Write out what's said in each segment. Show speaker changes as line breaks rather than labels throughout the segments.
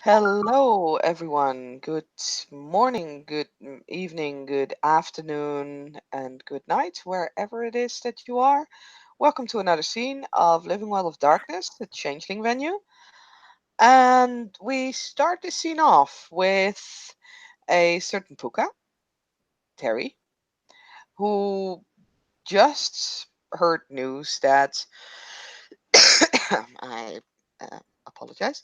Hello, everyone. Good morning, good evening, good afternoon, and good night, wherever it is that you are. Welcome to another scene of Living Well of Darkness, the Changeling venue. And we start this scene off with a certain Puka, Terry, who just heard news that I apologize.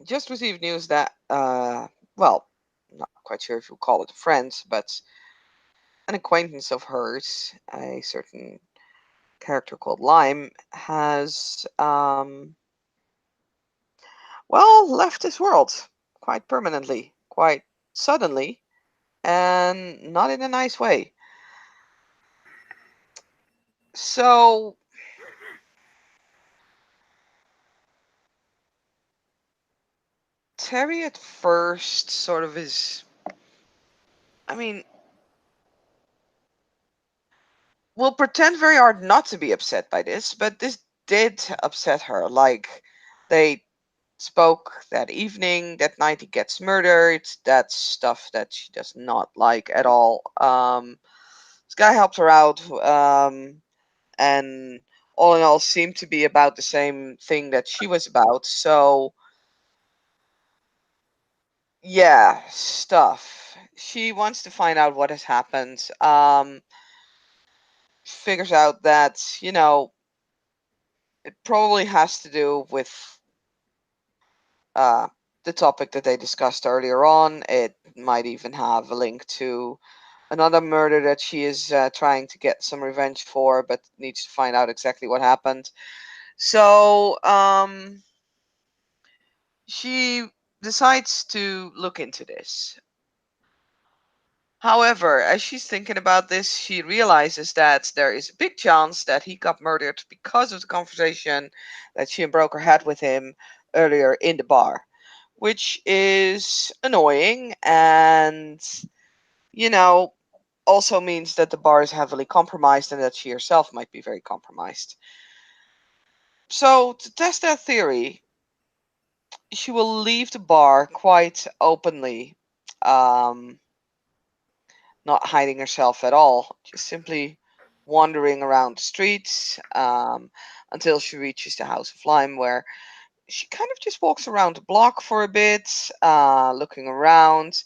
Just received news that, well, not quite sure if you call it a friend, but an acquaintance of hers, a certain character called Lime, has, well, left this world quite permanently, quite suddenly, and not in a nice way. So, Terry at first sort of is, I mean, will pretend very hard not to be upset by this, but this did upset her. Like, they spoke that evening, that night he gets murdered. That's stuff that she does not like at all. This guy helped her out, and all in all seemed to be about the same thing that she was about. So, yeah, stuff. She wants to find out what has happened. Figures out that, it probably has to do with uh, the topic that they discussed earlier on. It might even have a link to another murder that she is trying to get some revenge for, but needs to find out exactly what happened. So she decides to look into this. However, as she's thinking about this, she realizes that there is a big chance that he got murdered because of the conversation that she and Broker had with him earlier in the bar, which is annoying and, you know, also means that the bar is heavily compromised and that she herself might be very compromised. So, to test that theory, she will leave the bar quite openly, um, not hiding herself at all, just simply wandering around the streets until she reaches the House of Lime, where she kind of just walks around the block for a bit, looking around,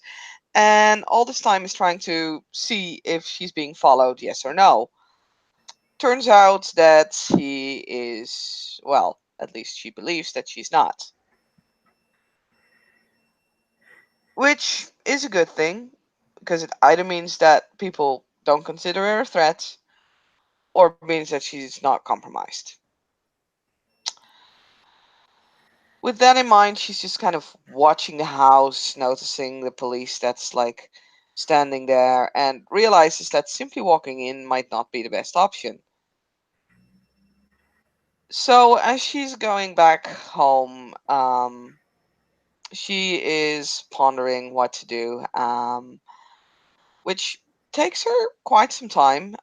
and all this time is trying to see if she's being followed, yes or no. Turns out that he is, well, at least she believes that she's not. Which is a good thing, because it either means that people don't consider her a threat, or means that she's not compromised. With that in mind, she's just kind of watching the house, noticing the police that's like standing there, and realizes that simply walking in might not be the best option. So, as she's going back home, she is pondering what to do, which takes her quite some time.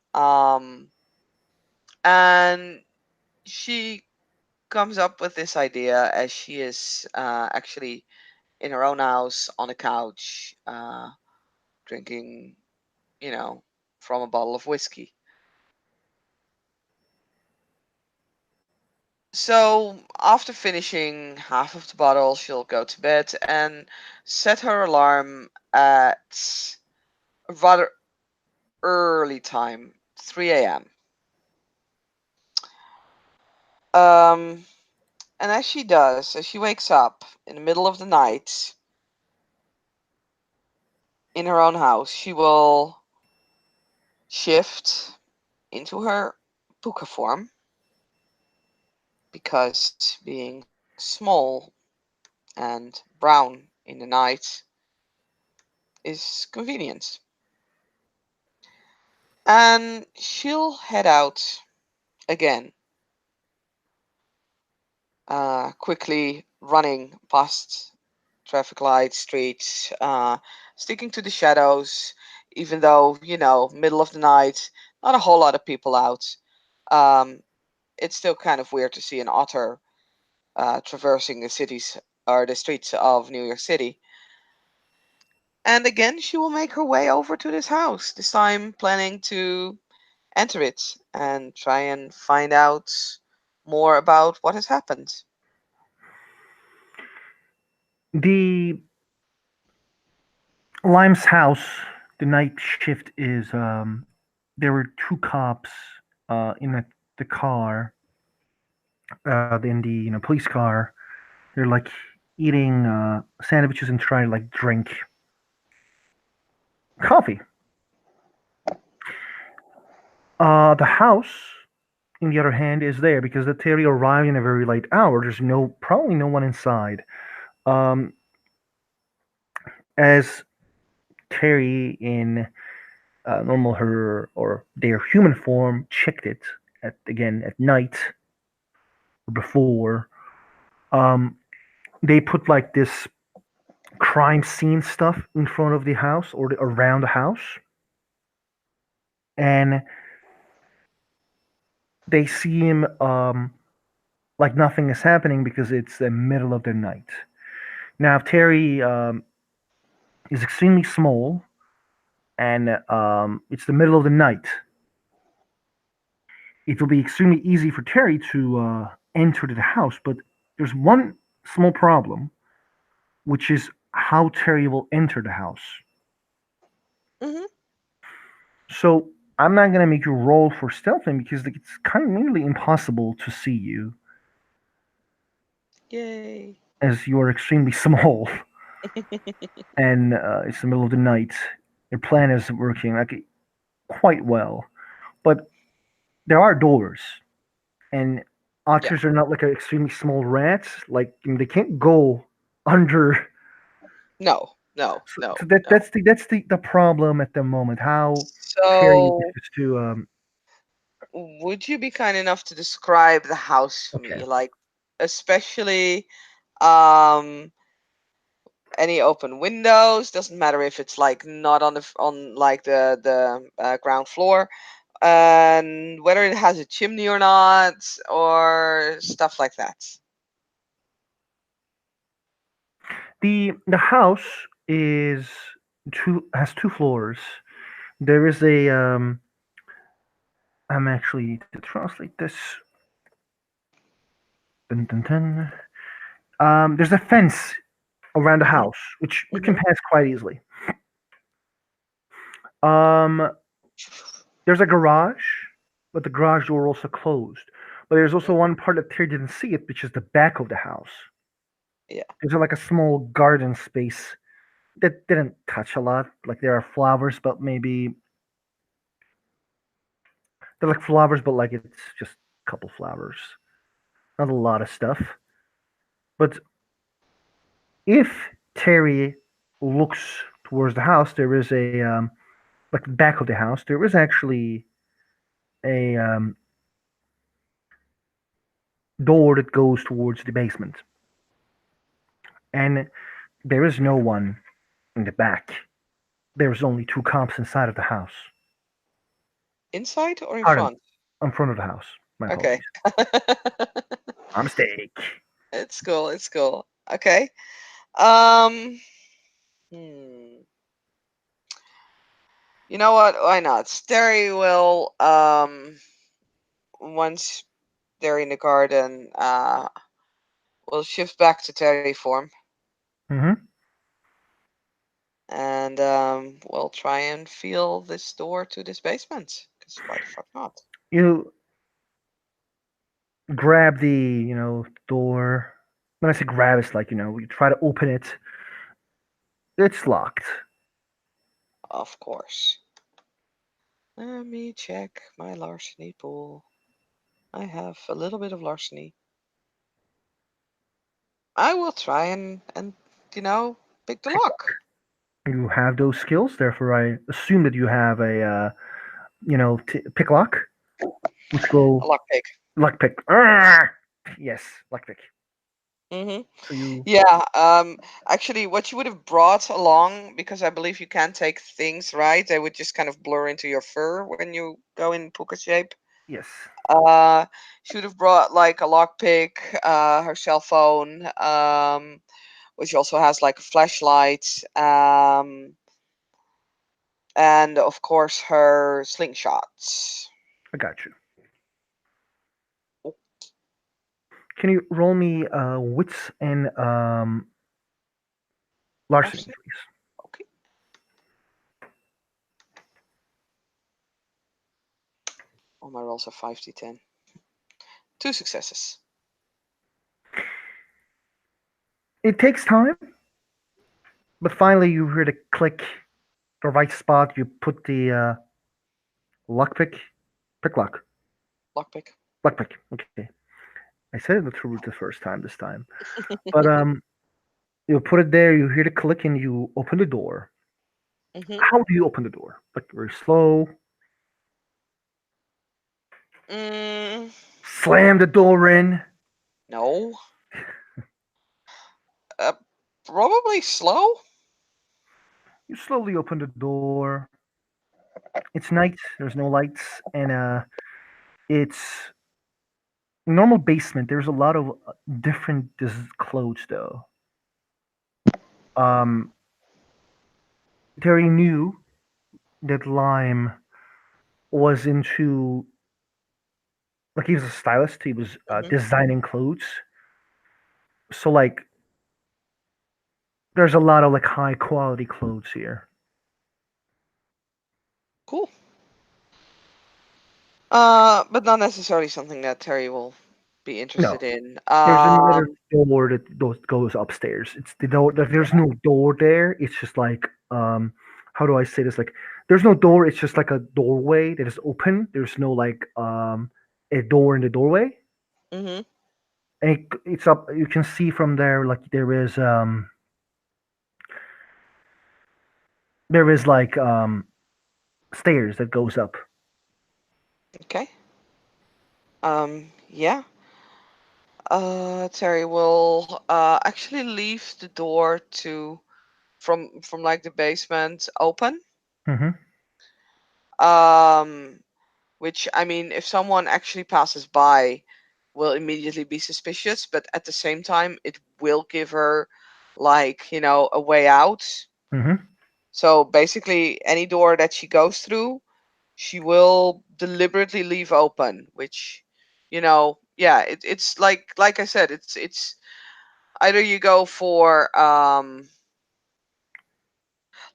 And she comes up with this idea as she is actually in her own house on a couch, drinking, you know, from a bottle of whiskey. So, after finishing half of the bottle, she'll go to bed and set her alarm at a rather early time, 3 a.m. Um, and as she wakes up in the middle of the night in her own house, she will shift into her puka form because being small and brown in the night is convenient. And she'll head out again, quickly running past traffic lights, streets, sticking to the shadows, even though, middle of the night, not a whole lot of people out. Um, it's still kind of weird to see an otter traversing the city's or the streets of New York City. And again, she will make her way over to this house, this time planning to enter it and try and find out more about what has happened.
The Lime's house, the night shift is there were two cops in the car, in the police car. They're like eating sandwiches and trying to like drink coffee. The house, on the other hand, is there because the Terry arrived in a very late hour. There's probably no one inside. Um, as Terry in normal her or their human form checked it at night or before. Um, they put like this crime scene stuff in front of the house or around the house, and they see him like nothing is happening because it's the middle of the night. Now, if Terry is extremely small and it's the middle of the night, it will be extremely easy for Terry to enter the house. But there's one small problem, which is how Terry will enter the house.
Hmm.
So I'm not gonna make you roll for stealthing because like, it's kind of nearly impossible to see you
Yay.
as you are extremely small and it's the middle of the night. Your plan is working like quite well, but there are doors, and
Yeah.
otters are not like extremely small rats. Like they can't go under.
No, no,
So
no,
that
no.
that's the problem at the moment. How Terry
So,
manages to
would you be kind enough to describe the house for
okay.
me? Like, especially um any open windows, doesn't matter if it's like not on on like the ground floor, and whether it has a chimney or not, or stuff like that.
The house is two has two floors. There is a I'm actually to translate this. Dun, dun, dun. There's a fence around the
Hmm.
house, which you can
Hmm.
pass quite easily. Um, there's a garage, but the garage door also closed. But there's also one part that Terry didn't see it, which is the back of the house.
Yeah.
There's like a small garden space that didn't touch a lot. Like there are flowers, but maybe they're like flowers, but like it's just a couple flowers, not a lot of stuff. But if Terry looks towards the house, there is a like the back of the house. There is actually a door that goes towards the basement, and there is no one in the back. There's only two cops inside of the house.
Inside or in
Pardon,
front?
in front of the house. My
Okay.
apologies. My mistake.
It's cool. It's cool. Okay. Um. Hmm. You know what? Why not? Terry will once they're in the garden, will shift back to Terry form,
Hmm.
and we'll try and feel this door to this basement. Because why the fuck not?
You grab the door. When I say grab, it's like you try to open it. It's locked.
Of course. Let me check my larceny pool. I have a little bit of larceny. I will try and pick the
Pick
lock.
You have those skills, therefore I assume that you have a pick lock, which
A
will
lock pick.
lock pick. Arrgh! Yes, lock pick.
Hmm.
So you
Yeah. Actually, what you would have brought along, because I believe you can't take things, right? They would just kind of blur into your fur when you go in puka shape.
Yes,
Uh, she would have brought like a lockpick, her cell phone, which also has like a flashlight, and of course her slingshots.
I got you. Can you roll me wits and larceny,
Larceny.
please?
Okay. All my rolls are 5d10. Two successes.
It takes time, but finally you hear the click, the right spot. You put the lockpick, pick lock,
Lockpick.
lockpick. Okay, I said it through the first time this time. But you put it there. You hear the click, and you open the door.
Mm-hmm.
How do you open the door? Like very slow.
Mm,
Slam the door in.
no. Uh, Probably slow.
You slowly open the door. It's night. There's no lights, and it's normal basement. There's a lot of different clothes though. Um, Terry knew that Lime was into like he was a stylist. He was
Mm-hmm.
designing clothes. So like there's a lot of like high quality clothes here.
Cool. But not necessarily something that Terry will be
No,
interested in.
there's another door that goes upstairs. It's the door. There's no door there. It's just like how do I say this? Like there's no door. It's just like a doorway that is open. There's no like a door in the doorway.
Mm-hmm.
And it's up. You can see from there like there is like stairs that goes up.
Okay. Yeah. Terry will actually leave the door to from like the basement open.
Hmm.
Um, which I mean, if someone actually passes by, will immediately be suspicious, but at the same time, it will give her like, a way out.
Hmm.
So basically, any door that she goes through, she will deliberately leave open, which, yeah, it's like I said, it's either you go for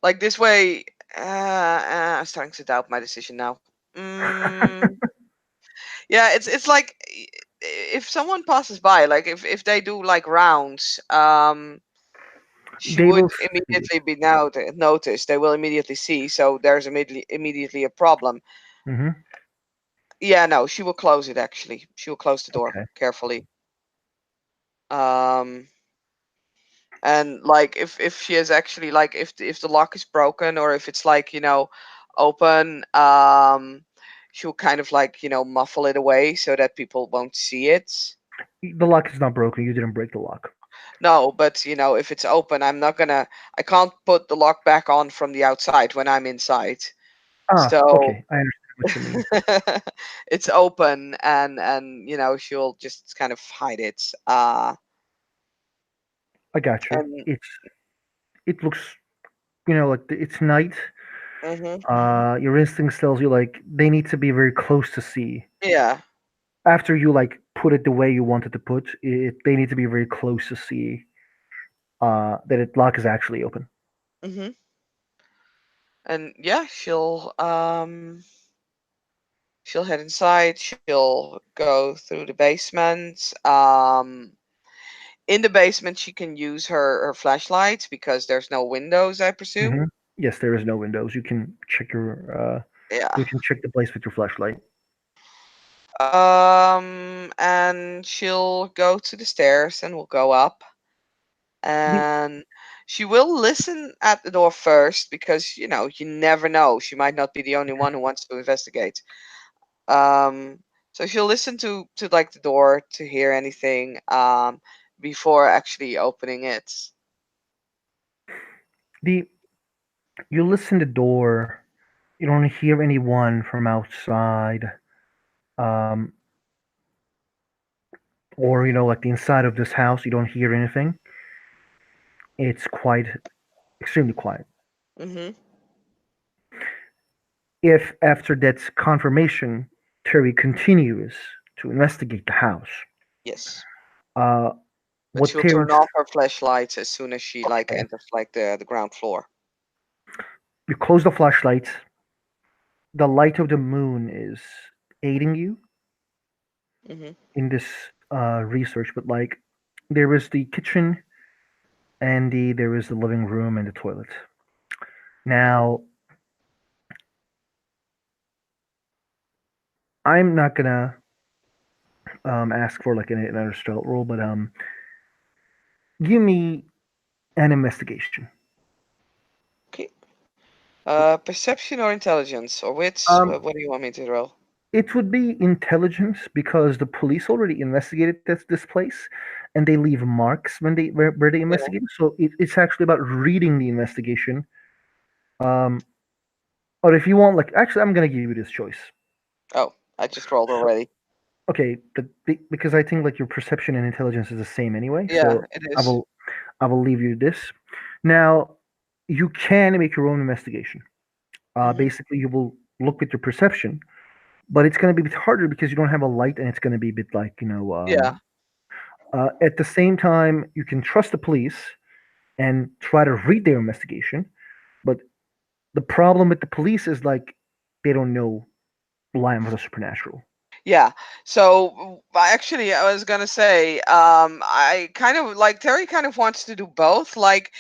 like this way. I'm starting to doubt my decision now. Mm, yeah, it's like if someone passes by, like if they do like rounds, she
They
would
will see.
immediately be now noticed. They will immediately see, so there's immediately a problem.
Hmm.
Yeah, no, she will close it. Actually, she will close the door
Okay.
carefully. Um, and like if she is actually like if the lock is broken or if it's like open, she'll kind of like muffle it away so that people won't see it.
The lock is not broken. You didn't break the lock.
No, but if it's open, I can't put the lock back on from the outside when I'm inside.
Ah,
So
okay. I understand what you mean.
it's open, and she'll just kind of hide it.
I got you.
And
It looks like it's night.
hmm
Your instincts tells you like they need to be very close to see.
yeah.
After you like put it the way you wanted to put it, they need to be very close to see that it lock is actually open.
hmm and yeah, she'll head inside. She'll go through the basement. In the basement, she can use her flashlights because there's no windows, I presume.
Hmm. Yes, there is no windows. You can check
Yeah.
you can check the place with your flashlight.
And she'll go to the stairs and we'll go up.
The
And she will listen at the door first because you never know. She might not be the only one who wants to investigate. Um, so she'll listen to like the door to hear anything before actually opening it.
the you listen to the door. You don't hear anyone from outside. um, or like the inside of this house, you don't hear anything. It's quite extremely quiet.
Mhm.
If after that confirmation, Terry continues to investigate the house,
Yes.
uh,
But
what
she'll turn
Terry's
off her flashlights as soon as she like
okay,
enters like the ground floor.
you close the flashlight. The light of the moon is aiding you
Mhm.
in this research, but like there is the kitchen and there is the living room and the toilet.
Mhm.
Now, I'm not gonna ask for like another stealth roll, but give me an investigation.
Okay. Perception or intelligence or wits?
Um,
What do you want me to roll?
it would be intelligence because the police already investigated this place, and they leave marks when where they
Yeah.
investigate. So it's actually about reading the investigation. Um, or if you want, like, actually, I'm gonna give you this choice.
Oh, I just rolled
So,
already.
okay, because I think like your perception and intelligence is the same anyway.
Yeah,
So
it
I
is.
will I will leave you this. Now you can make your own investigation.
Mhm.
Basically, you will look with your perception, but it's going to be a bit harder because you don't have a light, and it's going to be a bit like
Yeah.
at the same time, you can trust the police and try to read their investigation, but the problem with the police is like they don't know Lion for the supernatural.
Yeah. So actually, I was gonna say, I kind of like Terry kind of wants to do both, like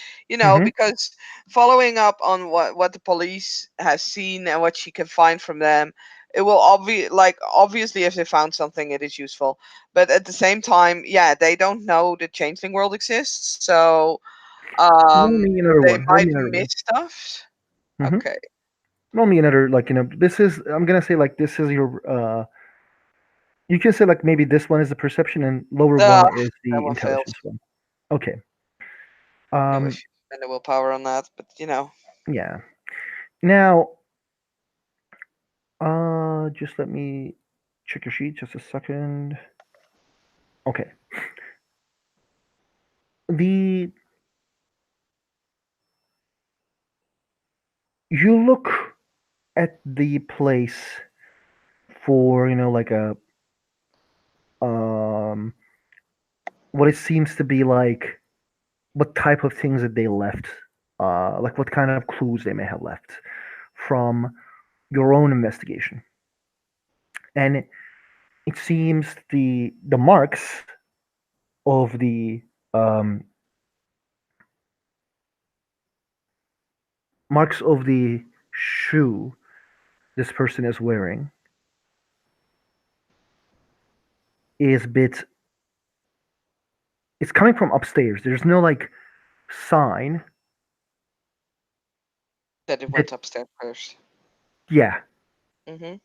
Hmm.
because following up on what the police has seen and what she can find from them, it will obviously if they found something, it is useful. But at the same time, yeah, they don't know the changeling world exists, so
Roll
um,
me another
they
one. Roll
might
me another
miss
one.
stuff.
Hmm.
Okay,
Roll me another like this is I'm gonna say like this is your you can say like maybe this one is the perception and lower one
that
is the
one failed.
intelligence one. Okay.
Knew I
Um.
should spend the willpower on that, but
Yeah. Now, just let me check your sheet just a second. Okay. The You look at the place for like a um what it seems to be like what type of things that they left, like what kind of clues they may have left from your own investigation, and it seems the of the um marks of the shoe this person is wearing is bit it's coming from upstairs. There's no like sign
that it
that
went upstairs first.
yeah
Mm-hmm.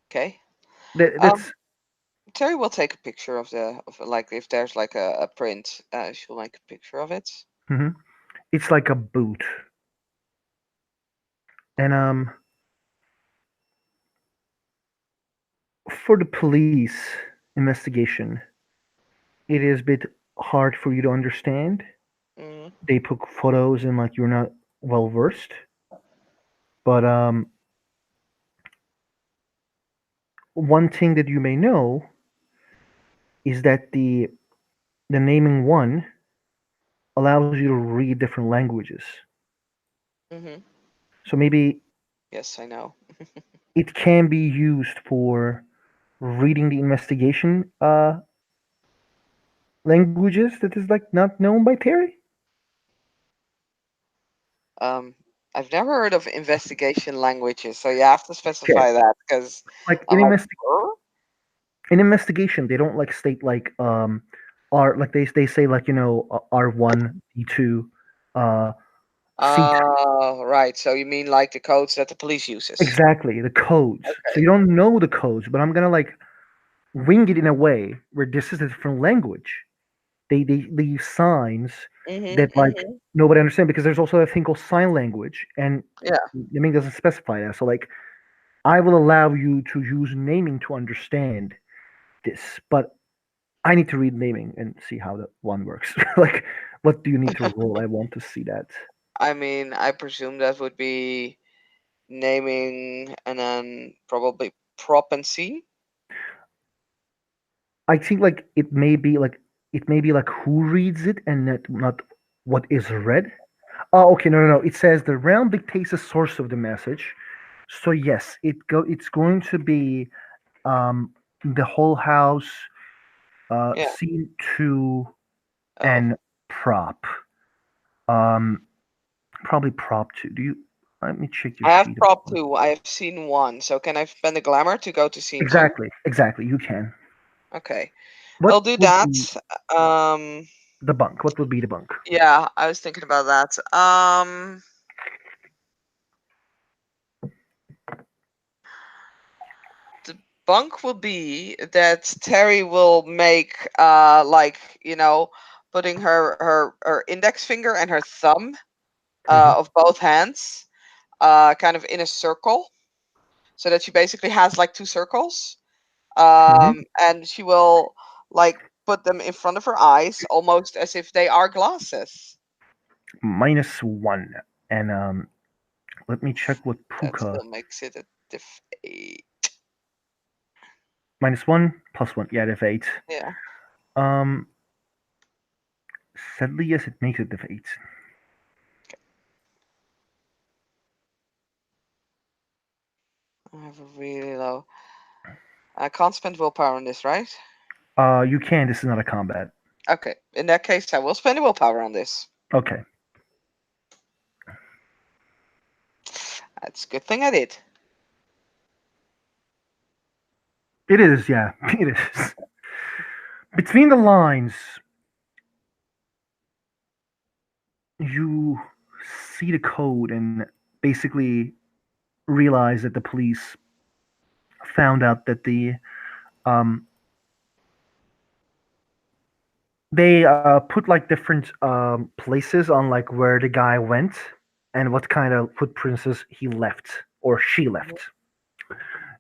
Okay.
that's
Terry will take a picture of like if there's like a print, she'll make a picture of it.
mhm. It's like a boot. And
Mm-hmm.
for the police investigation, it is a bit hard for you to understand.
Mm-hmm.
They took photos and like you're not well versed, but one thing that you may know is that the naming one allows you to read different languages.
Mm-hmm.
So maybe
Yes, I know.
it can be used for reading the investigation languages that is like not known by Terry.
Um, I've never heard of investigation languages, so you have to
Okay,
specify that because
like
I'm like, "Huh?"
in investigation, they don't like state like R like they say like R1, D2, uh C2.
Right. So you mean like the codes that the police uses?
Exactly, the codes. So
Okay.
you don't know the codes, but I'm gonna like wing it in a way where this is a different language. They use signs that
Mm-hmm.
like
Mm-hmm.
nobody understands because there's also a thing called sign language, and
Yeah.
the thing doesn't specify that. So like I will allow you to use naming to understand this, but I need to read naming and see how that one works. Like, what do you need to roll? I want to see that.
I mean, I presume that would be naming and then probably propency.
I think like it may be like who reads it and not what is read. Oh, okay, no, no, no. It says the realm dictates the source of the message. So yes, it's going to be the whole house,
Yeah.
scene two,
Oh,
and prop. Um, probably prop two. Do you? Let me check your
I have
sheet.
prop two. I have seen one. So can I spend the glamour to go to scene two?
Exactly, exactly. You can.
Okay, I'll
What
do
would
that.
be
Um,
the bunk? What would be the bunk?
yeah, I was thinking about that. The bunk will be that Terry will make like putting her index finger and her thumb
Hmm.
of both hands kind of in a circle, so that she basically has like two circles,
Hmm.
and she will like put them in front of her eyes almost as if they are glasses.
-1, and let me check what
That
Puka.
still makes it a diff 8.
-1 +1. Yeah, diff 8.
Yeah,
Um, sadly, yes, it makes it diff 8.
I have a really low. I can't spend willpower on this, right?
You can. This is not a combat.
Okay, in that case, I will spend the willpower on this.
Okay.
That's a good thing I did.
It is, yeah. It is. Between the lines, you see the code and basically realize that the police found out that um they put like different places on like where the guy went and what kind of footprints he left or she
Mhm.
left.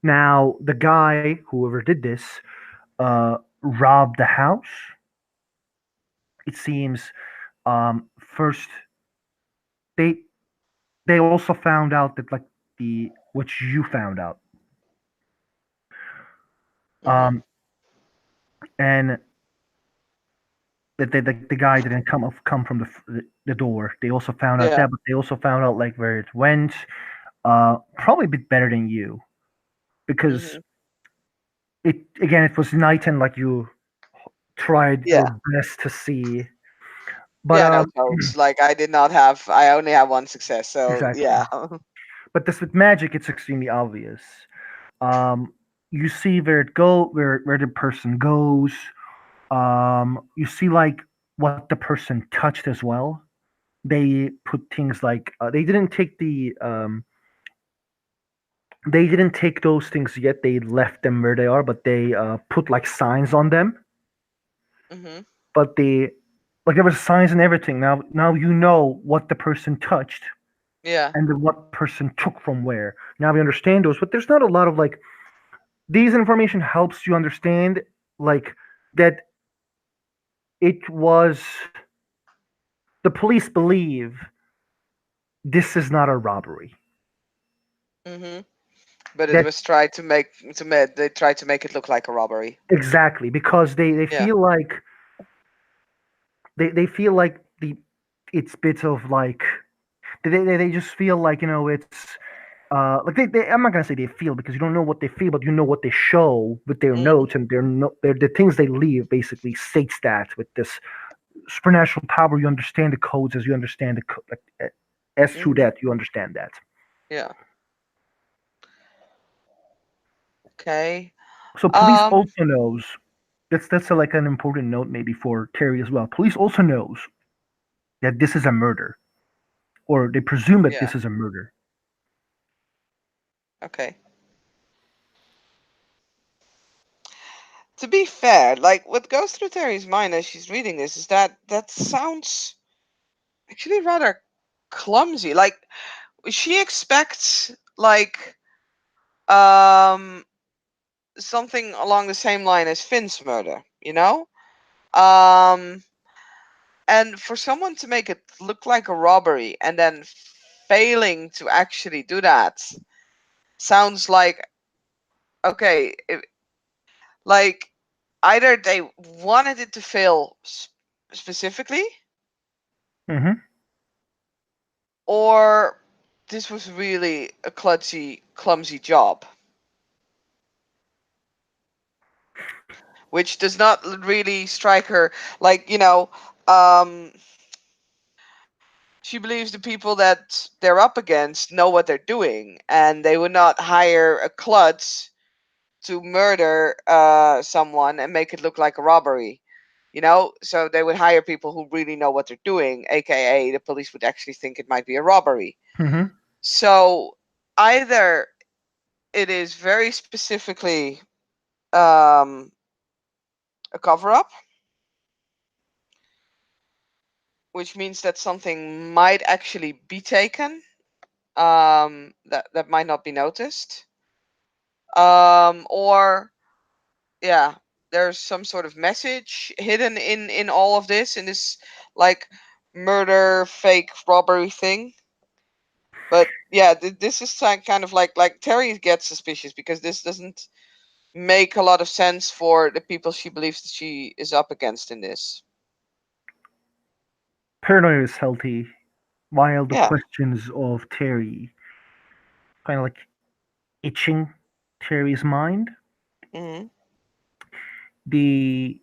Now the guy, whoever did this, robbed the house. It seems first they they also found out that like the which you found out,
Mhm.
um, and that the guy didn't come from the door. They also found out
Yeah.
that, but they also found out like where it went. Probably a bit better than you because
Mhm.
it was night and like you tried
Yeah.
your best to see, but
Yeah. No codes. Like I did not have. I only have one success. So
exactly.
yeah.
But this with magic, it's extremely obvious. Um, you see where the person goes. You see like what the person touched as well. They put things like they didn't take those things yet. They left them where they are, but they put like signs on them.
Mhm.
But they like there was signs and everything. Now you know what the person touched
Yeah.
and then what person took from where. Now we understand those, but there's not a lot of like these information helps you understand like that it was the police believe this is not a robbery.
Mhm. But it
That
was tried to make they tried to make it look like a robbery.
exactly because they
Yeah.
feel like they feel like it's bits of like they just feel like it's like I'm not gonna say they feel because you don't know what they feel, but you know what they show with their
Mhm.
notes and their the things they leave basically states that with this supernatural power you understand the codes as you understand like as through
Mhm.
that you understand that.
Yeah. Okay.
So police
Um.
also knows that's like an important note maybe for Terry as well. Police also knows that this is a murder, or they presume that
Yeah.
this is a murder.
Okay. To be fair, like what goes through Terry's mind as she's reading this is that sounds actually rather clumsy. Like she expects like um, something along the same line as Finn's murder, you know? Um, and for someone to make it look like a robbery and then failing to actually do that sounds like, okay, like either they wanted it to fail specifically,
Mm-hmm.
or this was really a clumsy job, which does not really strike her. Like, um, she believes the people that they're up against know what they're doing, and they would not hire a klutz to murder someone and make it look like a robbery. So they would hire people who really know what they're doing, aka the police would actually think it might be a robbery.
Mm-hmm.
So either it is very specifically um, a cover up, which means that something might actually be taken, that might not be noticed, or yeah, there's some sort of message hidden in all of this, in this like murder fake robbery thing. But yeah, this is kind of like Terry gets suspicious because this doesn't make a lot of sense for the people she believes that she is up against in this.
Paranoia is healthy, while the
Yeah.
questions of Terry kind of like itching Terry's mind.
Hmm.
The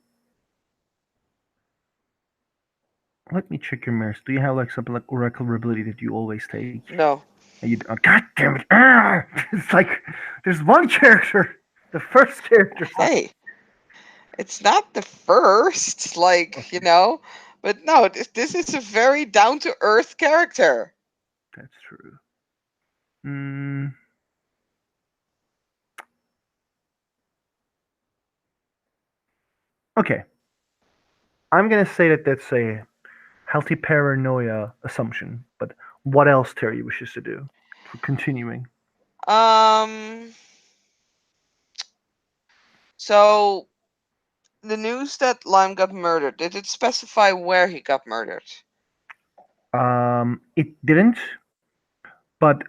Let me check your mirrors. Do you have like something like oracle ability that you always take?
No.
And you, oh, God damn it! Ah! It's like there's one character, the first character.
Hey, it's not the first, like,
Okay,
but no, this is a very down to earth character.
that's true. Mm, okay, I'm gonna say that that's a healthy paranoia assumption. But what else Terry wishes to do for continuing?
Um, so the news that Lime got murdered, did it specify where he got murdered?
It didn't, but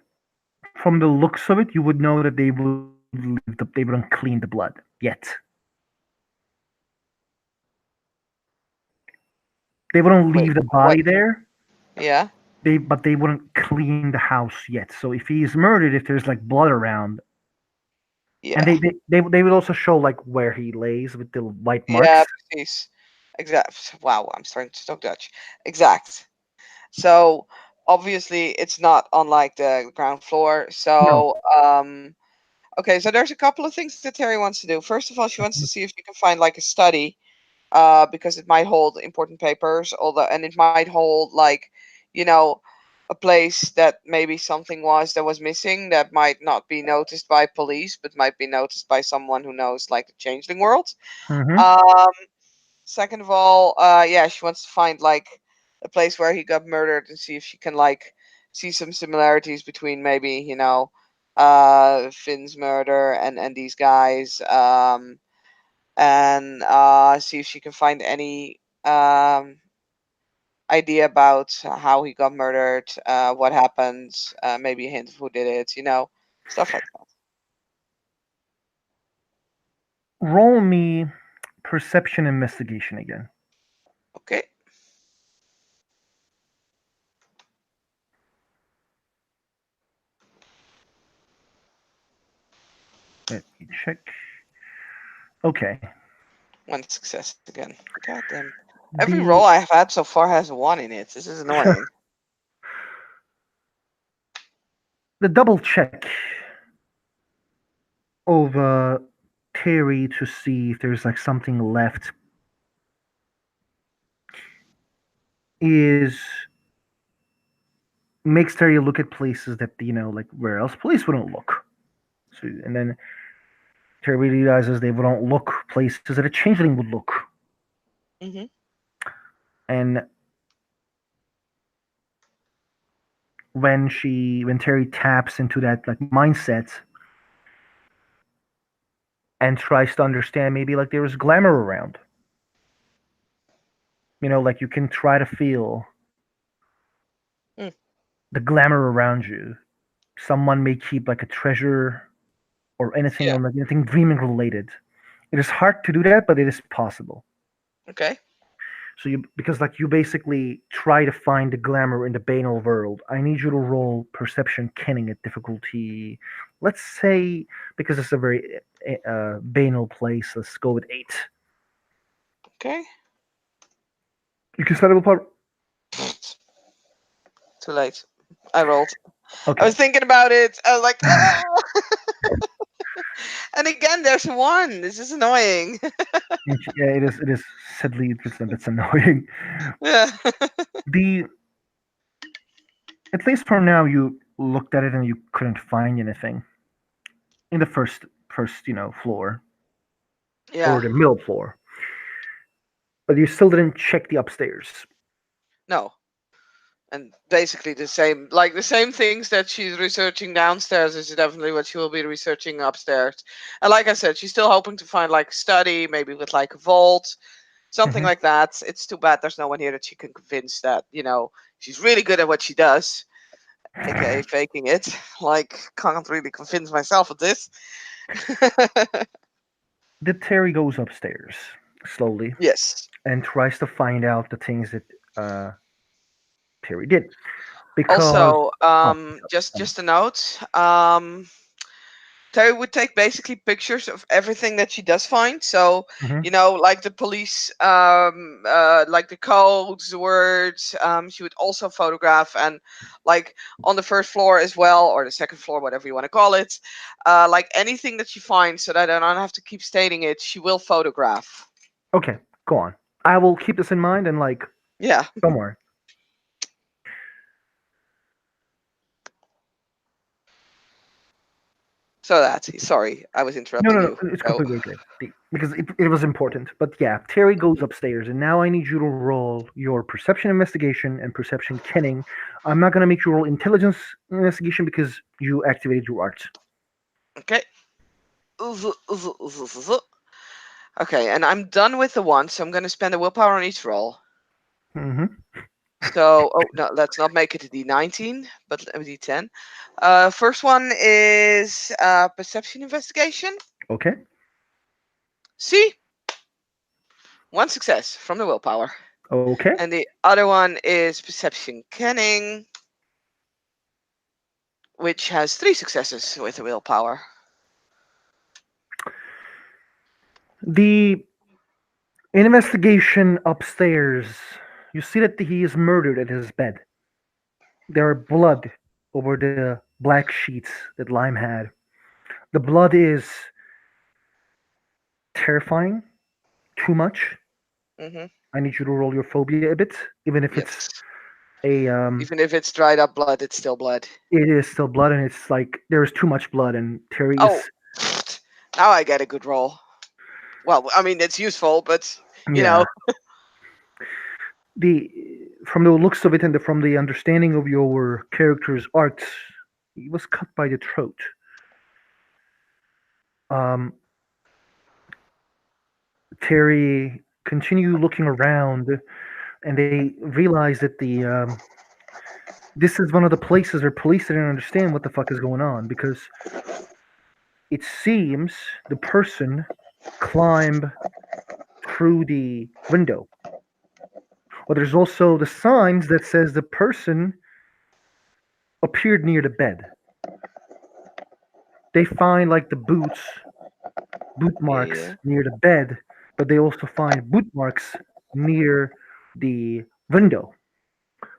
from the looks of it, you would know that they wouldn't clean the blood yet. They wouldn't
Wait,
leave the
what?
body there.
Yeah,
They wouldn't clean the house yet. So if he's murdered, if there's like blood around, and
yeah,
they would also show like where he lays with the white
yeah,
marks.
precies. Exact. Wow, I'm starting to talk Dutch. Exact. So obviously it's not on like the ground floor.
No.
So okay, so there's a couple of things that Terry wants to do. First of all, she wants to see if she can find like a study, because it might hold important papers, although, and it might hold like, you know, a place that maybe something that was missing that might not be noticed by police, but might be noticed by someone who knows like the changeling world.
Mm-hmm.
Um, Second of all, yeah, she wants to find like a place where he got murdered and see if she can like see some similarities between maybe, Finn's murder and these guys. And see if she can find any idea about how he got murdered, what happened, maybe a hint of who did it, stuff like that.
Roll me perception investigation again.
Okay.
Let me check. Okay.
One success again. God damn. Every roll
The
I have had so far has a one in it. This is annoying.
the double check of Terry to see if there's like something left is makes Terry look at places that like where else police wouldn't look. So and then Terry realizes they wouldn't look places that a changeling would look.
Hmm.
And when Terry taps into that like mindset, and tries to understand maybe like there is glamour around. Like you can try to feel
Mm,
the glamour around you. Someone may keep like a treasure or anything
yeah.
on like anything dreaming related. It is hard to do that, but it is possible.
Okay.
So you because like you basically try to find the glamour in the banal world. I need you to roll perception kenning at difficulty. Let's say because it's a very banal place. Let's go with 8.
Okay.
You can start with part.
Too late. I rolled. I
Okay.
was thinking about it. I was like, oh. And again, there's one. This is annoying.
Yeah, it is. It is sadly it's annoying.
Yeah.
The At least for now you looked at it and you couldn't find anything in the first floor or
Yeah.
the middle floor, but you still didn't check the upstairs.
No. And basically the same things that she's researching downstairs is definitely what she will be researching upstairs. And like I said, she's still hoping to find like study, maybe with like a vault, something
Hmm.
like that. It's too bad there's no one here that she can convince that, she's really good at what she does, aka faking it. Like, can't really convince myself of this.
The Terry goes upstairs slowly
Yes.
and tries to find out the things that uh, Terry did because
Also,
oh,
just a note. Terry would take basically pictures of everything that she does find. So,
mhm.
like the police, like the codes, the words, she would also photograph, and like on the first floor as well, or the second floor, whatever you want to call it, like anything that she finds, so that I don't have to keep stating it, she will photograph.
Okay, go on. I will keep this in mind and like
Yeah.
don't worry.
So that's sorry, I was
No,
interrupting
no, no.
you.
It's
Oh,
completely okay. Because it was important. But yeah, Terry goes upstairs, and now I need you to roll your perception investigation and perception kenning. I'm not gonna make you roll intelligence investigation because you activated your art.
okay. Okay, and I'm done with the one, so I'm going to spend a willpower on each roll.
Hmm.
So, oh no, let's not make it a D19, but a D10. First one is perception investigation.
Okay.
See, one success from the willpower,
Okay.
and the other one is perception kenning, which has 3 successes with the willpower.
The investigation upstairs. You see that he is murdered at his bed. There are blood over the black sheets that Lime had. The blood is terrifying. Too much.
Hmm.
I need you to roll your phobia a bit, even if it's
Yes,
a
even if it's dried up blood, it's still blood.
it is still blood, and it's like there is too much blood, and Terry is
Oh, now I get a good roll. Well, I mean it's useful, but you
yeah.
know,
The From the looks of it and from the understanding of your character's art, he was cut by the throat. Um, Terry continue looking around, and they realize that the this is one of the places where police didn't understand what the fuck is going on because it seems the person climbed through the window. But there's also the signs that says the person appeared near the bed. They find like the boot marks
yeah.
near the bed, but they also find boot marks near the window.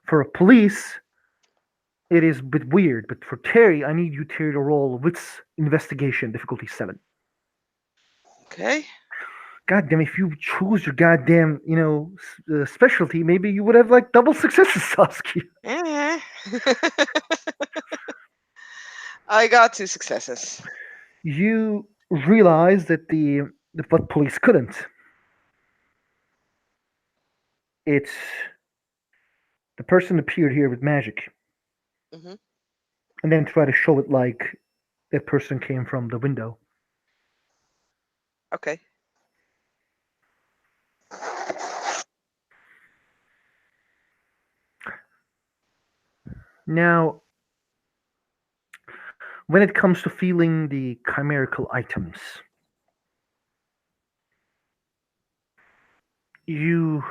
For police, it is a bit weird, but for Terry, I need you, Terry, to roll wits investigation difficulty 7.
Okay.
God damn, if you choose your goddamn, specialty, maybe you would have like double successes, Saskia.
Eh. I got 2 successes.
You realize that the what police couldn't. It's the person appeared here with magic,
Hmm.
and then try to show it like that person came from the window.
Okay.
Now, when it comes to feeling the chimerical items, you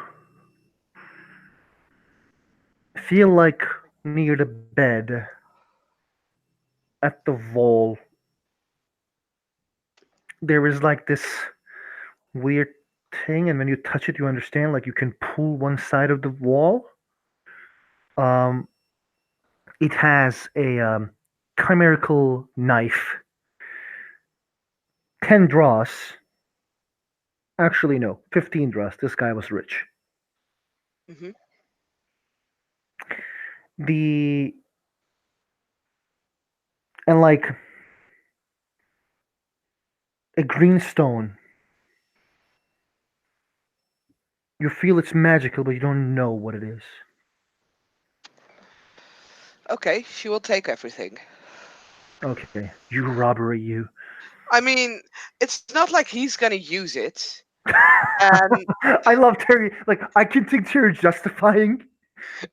feel like near the bed at the wall there is like this weird thing, and when you touch it you understand like you can pull one side of the wall. um it has a chimerical knife, 10 draws. Actually, no, 15 draws. This guy was rich.
Hmm.
The and like a green stone. You feel it's magical, but you don't know what it is.
Okay, she will take everything.
Okay, you robbery, you.
I mean, it's not like he's gonna use it. And
I love Terry. Like, I can think Terry justifying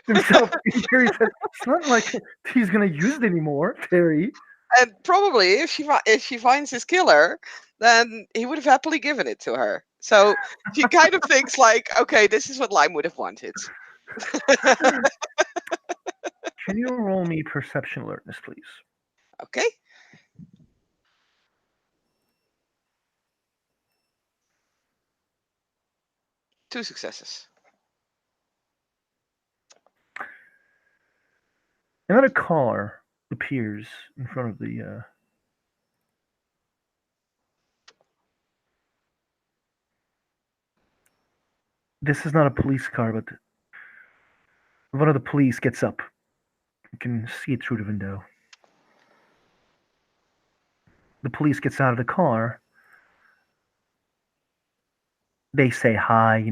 himself. Terry said, it's not like he's gonna use it anymore, Terry.
and probably if she finds his killer, then he would have happily given it to her. So she kind of thinks like, okay, this is what Lime would have wanted.
Can you roll me perception alertness, please?
Okay, 2 successes.
Another car appears in front of the. This is not a police car, but one of the police gets up. You can see it through the window. The police gets out of the car. They say hi,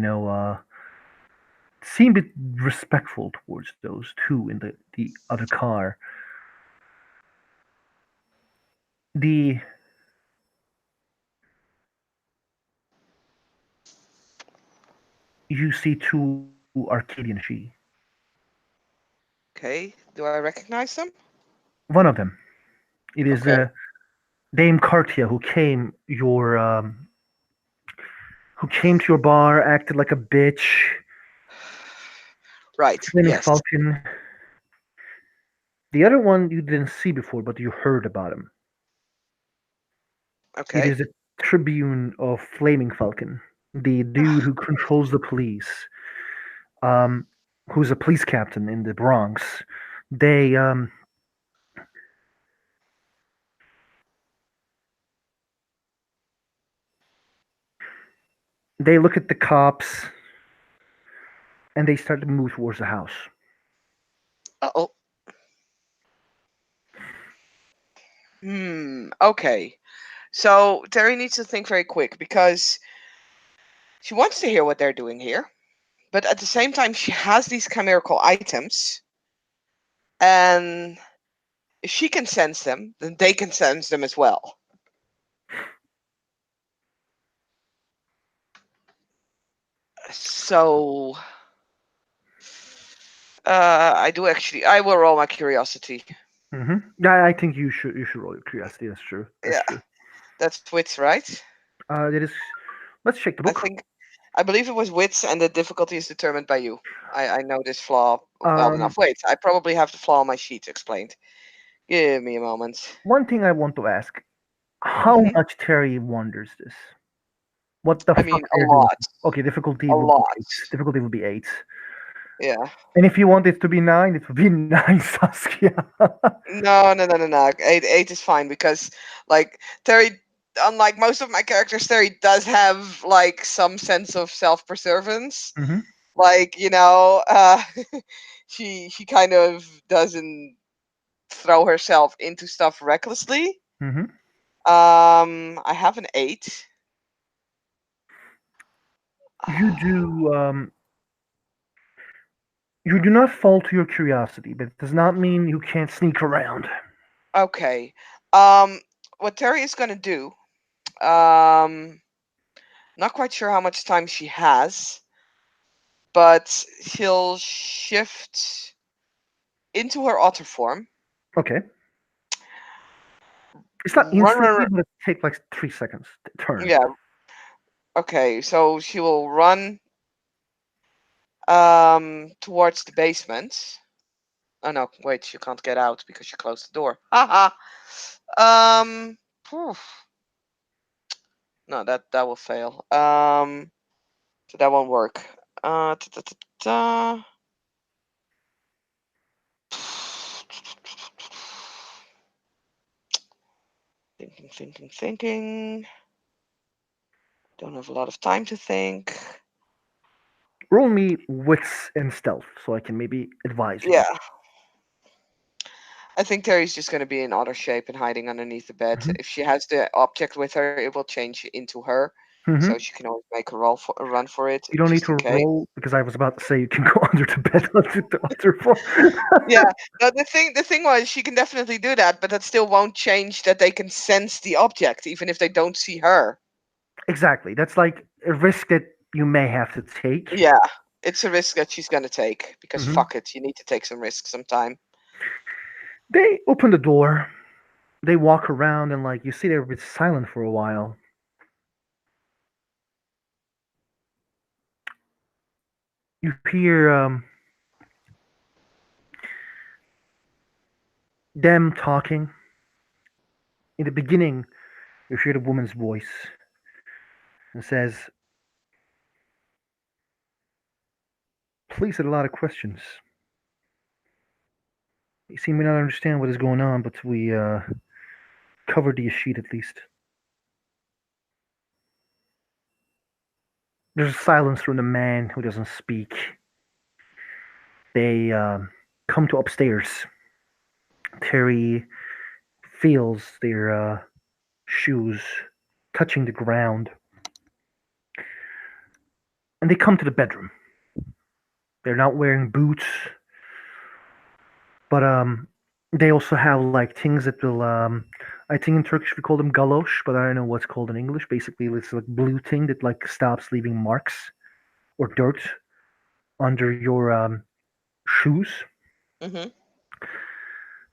seem a bit respectful towards those two in the other car. The You see two Arcadian she.
Okay, do I recognize them?
One of them, it is
Okay,
Dame Cartia who came to your bar, acted like a bitch.
right.
Flaming
Yes.
Falcon. The other one you didn't see before, but you heard about him. It
Okay.
is a tribune of Flaming Falcon, the dude who controls the police, um, who's a police captain in the Bronx. They they look at the cops and they start to move towards the house.
Oh. Okay. So Terry needs to think very quick because she wants to hear what they're doing here, but at the same time, she has these chimerical items, and if she can sense them, then they can sense them as well. So, I do actually. I will roll my curiosity.
Yeah, I think you should roll your curiosity. That's true. That's
Yeah,
true.
that's wits, right?
It is. Let's check the
I
book.
think. I believe it was wits, and the difficulty is determined by you. I know this flaw well enough.
Um,
Wait, I probably have the flaw on my sheet explained. Give me a moment.
One thing I want to ask: how
Hmm.
much Terry wonders this? What the
I
fuck
mean, a
they're doing?
lot,
Okay, difficulty
a
would be
lot.
eight. Difficulty would be eight.
Yeah.
And if you want it to be nine, it would be nine, Saskia.
No, no, no, no, no. Eight is fine because, like, Terry, unlike most of my characters, Terry does have like some sense of self-preservance.
Hmm.
Like, she kind of doesn't throw herself into stuff recklessly.
Hmm.
I have an eight.
You do. You do not fall to your curiosity, but it does not mean you can't sneak around.
Okay. Um, what Terry is gonna do? Um, Not quite sure how much time she has, but she'll shift into her otter form.
Okay. It's not
Run, run,
instantly,
run.
but it takes like 3 seconds to turn.
Yeah. Okay. So she will run towards the basement. Oh no, wait, she can't get out because she closed the door. Haha. Phew. No, that will fail. So that won't work. Ta, ta, ta, ta. Thinking, thinking, thinking. Don't have a lot of time to think.
Roll me wits and stealth so I can maybe advise you.
Yeah, I think Terry's just going to be in otter shape and hiding underneath the bed.
Hmm.
If she has the object with her, it will change into her, so
Hmm.
she can always make a run for it,
You don't need
just in
to
case.
roll because I was about to say you can go under the bed under the other floor.
Yeah. No, the thing was she can definitely do that, but that still won't change that they can sense the object, even if they don't see her.
Exactly. That's like a risk that you may have to take.
Yeah, it's a risk that she's gonna take because
Hmm.
fuck it, you need to take some risks sometime.
They open the door. They walk around and like you see they're a bit silent for a while. You hear them talking. In the beginning, you hear the woman's voice and says, "Police had a lot of questions. They seem to not understand what is going on, but we covered the sheet at least." There's silence from the man who doesn't speak. They come to upstairs. Terry feels their shoes touching the ground, and they come to the bedroom. They're not wearing boots, but they also have like things that will I think in Turkish we call them galosh, but I don't know what's called in English. Basically, it's like blue thing that like stops leaving marks or dirt under your shoes.
Hmm.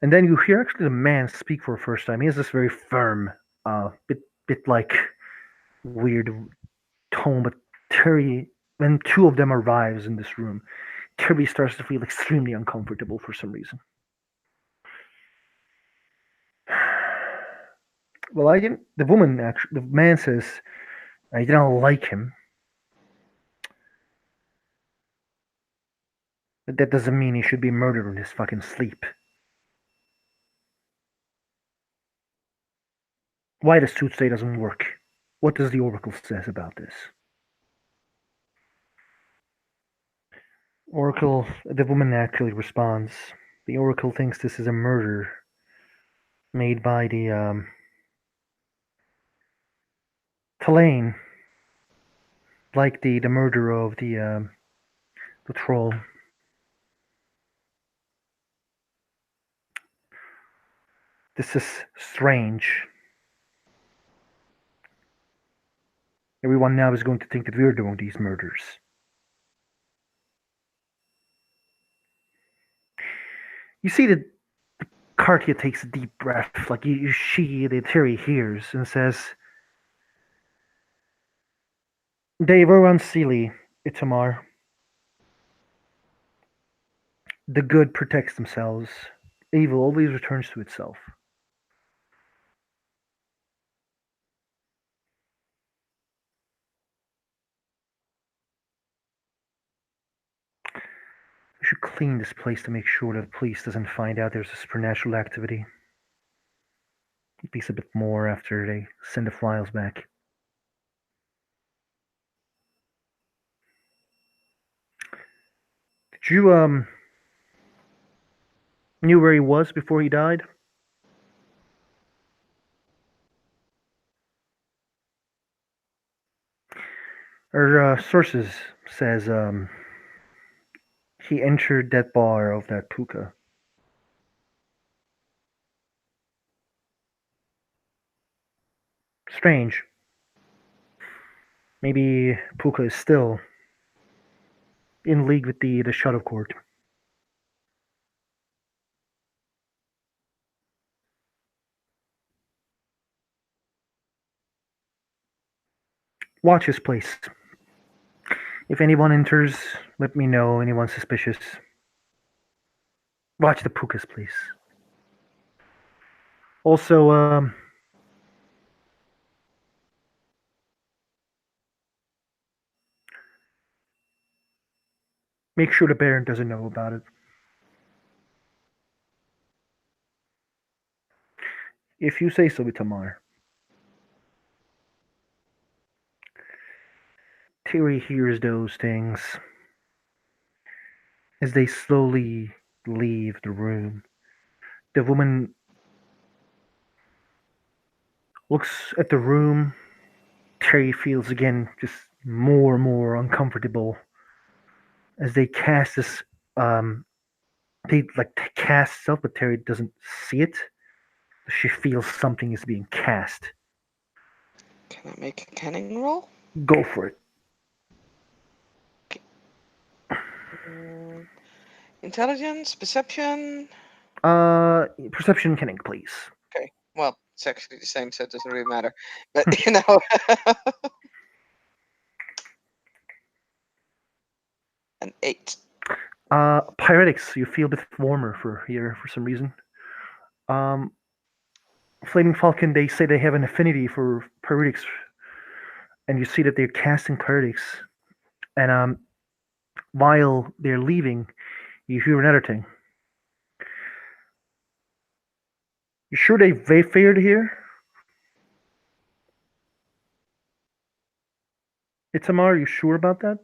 And then you hear actually the man speak for the first time. He has this very firm, bit like weird tone. But Terry, when two of them arrives in this room, Terry starts to feel extremely uncomfortable for some reason. Well, I didn't. The woman actually, the man says, I didn't like him. But that doesn't mean he should be murdered in his fucking sleep. Why the suit say doesn't work? What does the Oracle says about this? Oracle, the woman actually responds. The Oracle thinks this is a murder made by the Tulane, like the murder of the troll. This is strange. Everyone now is going to think that we're doing these murders. You see that Cartia takes a deep breath, like the Terry hears, and says, "They were unseelie, Itamar. The good protects themselves. Evil always returns to itself. We should clean this place to make sure that the police doesn't find out there's a supernatural activity. At least a bit more after they send the files back." Did you knew where he was before he died? Our sources says he entered that bar of that puka. Strange. Maybe Puka is still in league with the Shadow Court. Watch his place. If anyone enters, let me know. Anyone suspicious. Watch the Puka's place. Also, make sure the Baron doesn't know about it. If you say so, Itamar. Terry hears those things as they slowly leave the room. The woman looks at the room. Terry feels again just more and more uncomfortable as they cast this. They like cast stuff, but Terry doesn't see it. She feels something is being cast.
Can I make a canning roll?
Go for it.
Okay. Mm, Intelligence, perception.
Perception canning, please.
Okay. Well, it's actually the same, so it doesn't really matter. But you know, an 8.
Pyretics, you feel a bit warmer for here for some reason. Um, Flaming Falcon, they say they have an affinity for pyretics, and you see that they're casting pyretics. And while they're leaving, you hear another thing. You sure they fared here? Itamar, you sure about that?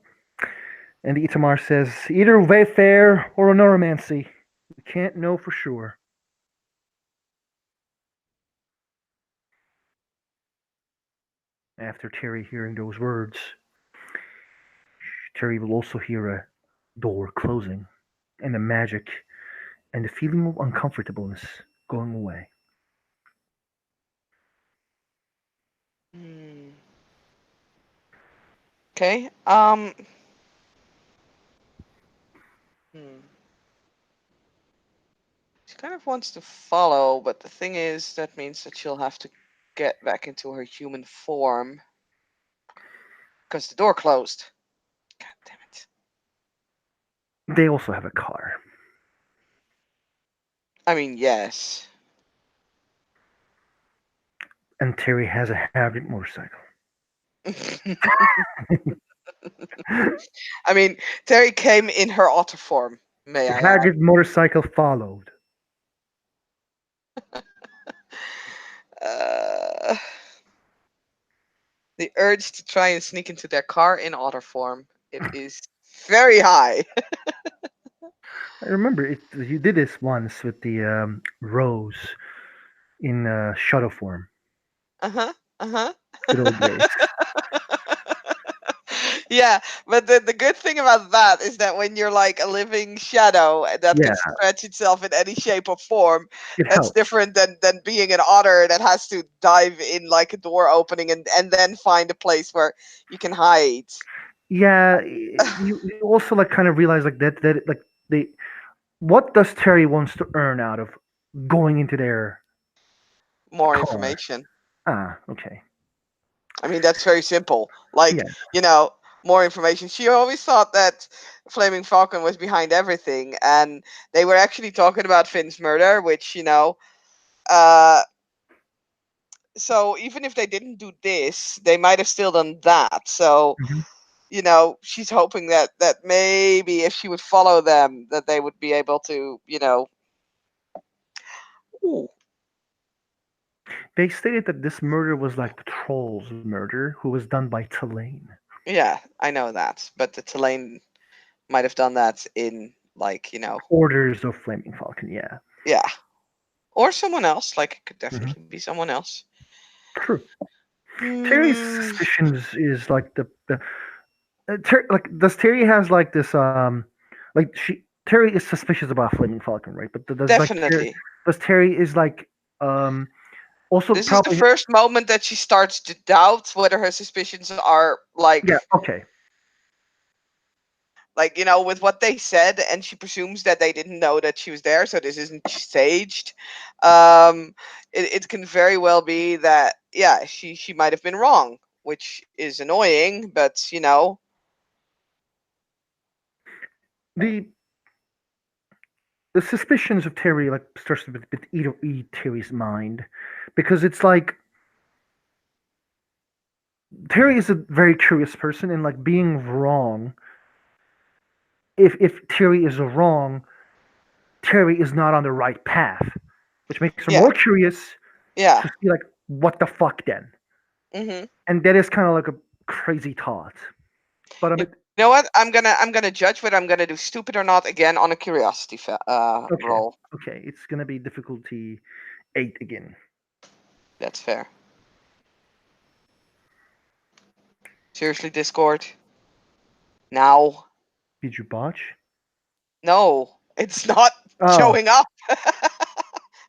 And the Itamar says, either Wayfair or a Neuromancy. We can't know for sure. After Terry hearing those words, Terry will also hear a door closing, and the magic and the feeling of uncomfortableness going away.
Hmm. Okay. Hmm. She kind of wants to follow, but the thing is, that means that she'll have to get back into her human form because the door closed. God damn it.
They also have a car.
I mean, yes.
And Terry has a Harriet motorcycle.
I mean, Terry came in her otter form, may
The
I add.
Harriet motorcycle followed.
Uh, the urge to try and sneak into their car in otter form, it is very high.
I remember you did this once with the Rose in shuttle form.
Uh-huh. Uh-huh.
Good old days.
Yeah, but the good thing about that is that when you're like a living shadow that can
Yeah,
stretch itself in any shape or form,
it
that's
helps.
different than being an otter that has to dive in like a door opening and then find a place where you can hide.
Yeah, you also like kind of realize like that like they what does Terry wants to earn out of going into their
More
car?
information.
Ah, okay.
I mean, that's very simple. Like,
Yeah.
you know, more information. She always thought that Flaming Falcon was behind everything, and they were actually talking about Finn's murder, which, uh, so even if they didn't do this, they might have still done that. So,
Mhm.
she's hoping that maybe if she would follow them, that they would be able to, ooh,
They stated that this murder was like the troll's murder, who was done by Tulane.
yeah, I know that, but the Tulane might have done that in like,
Orders of Flaming Falcon. Yeah.
yeah, or someone else. Like it could
Hmm.
definitely be someone else.
True. Terry's
Mm,
suspicions is like the like does Terry has like this like she Terry is suspicious about Flaming Falcon, right? But does like
definitely.
Does Terry is like um Also,
This is the
probably,
first moment that she starts to doubt whether her suspicions are
yeah, okay.
like with what they said, and she presumes that they didn't know that she was there, so this isn't staged. um it can very well be that, yeah, she might have been wrong, which is annoying, but
The the suspicions of Terry like starts to eat Terry's mind because it's like Terry is a very curious person and like being wrong. If Terry is wrong, Terry is not on the right path, which makes her more
yeah,
curious
yeah.
to see like what the fuck then.
Hmm.
And that is kind of like a crazy thought. But I
You
mean,
know what, I'm gonna judge whether I'm gonna do stupid or not again on a curiosity
okay,
roll.
okay, it's gonna be difficulty 8 again.
That's fair. Seriously, Discord, now?
Did you botch?
No, it's not
Oh,
showing up.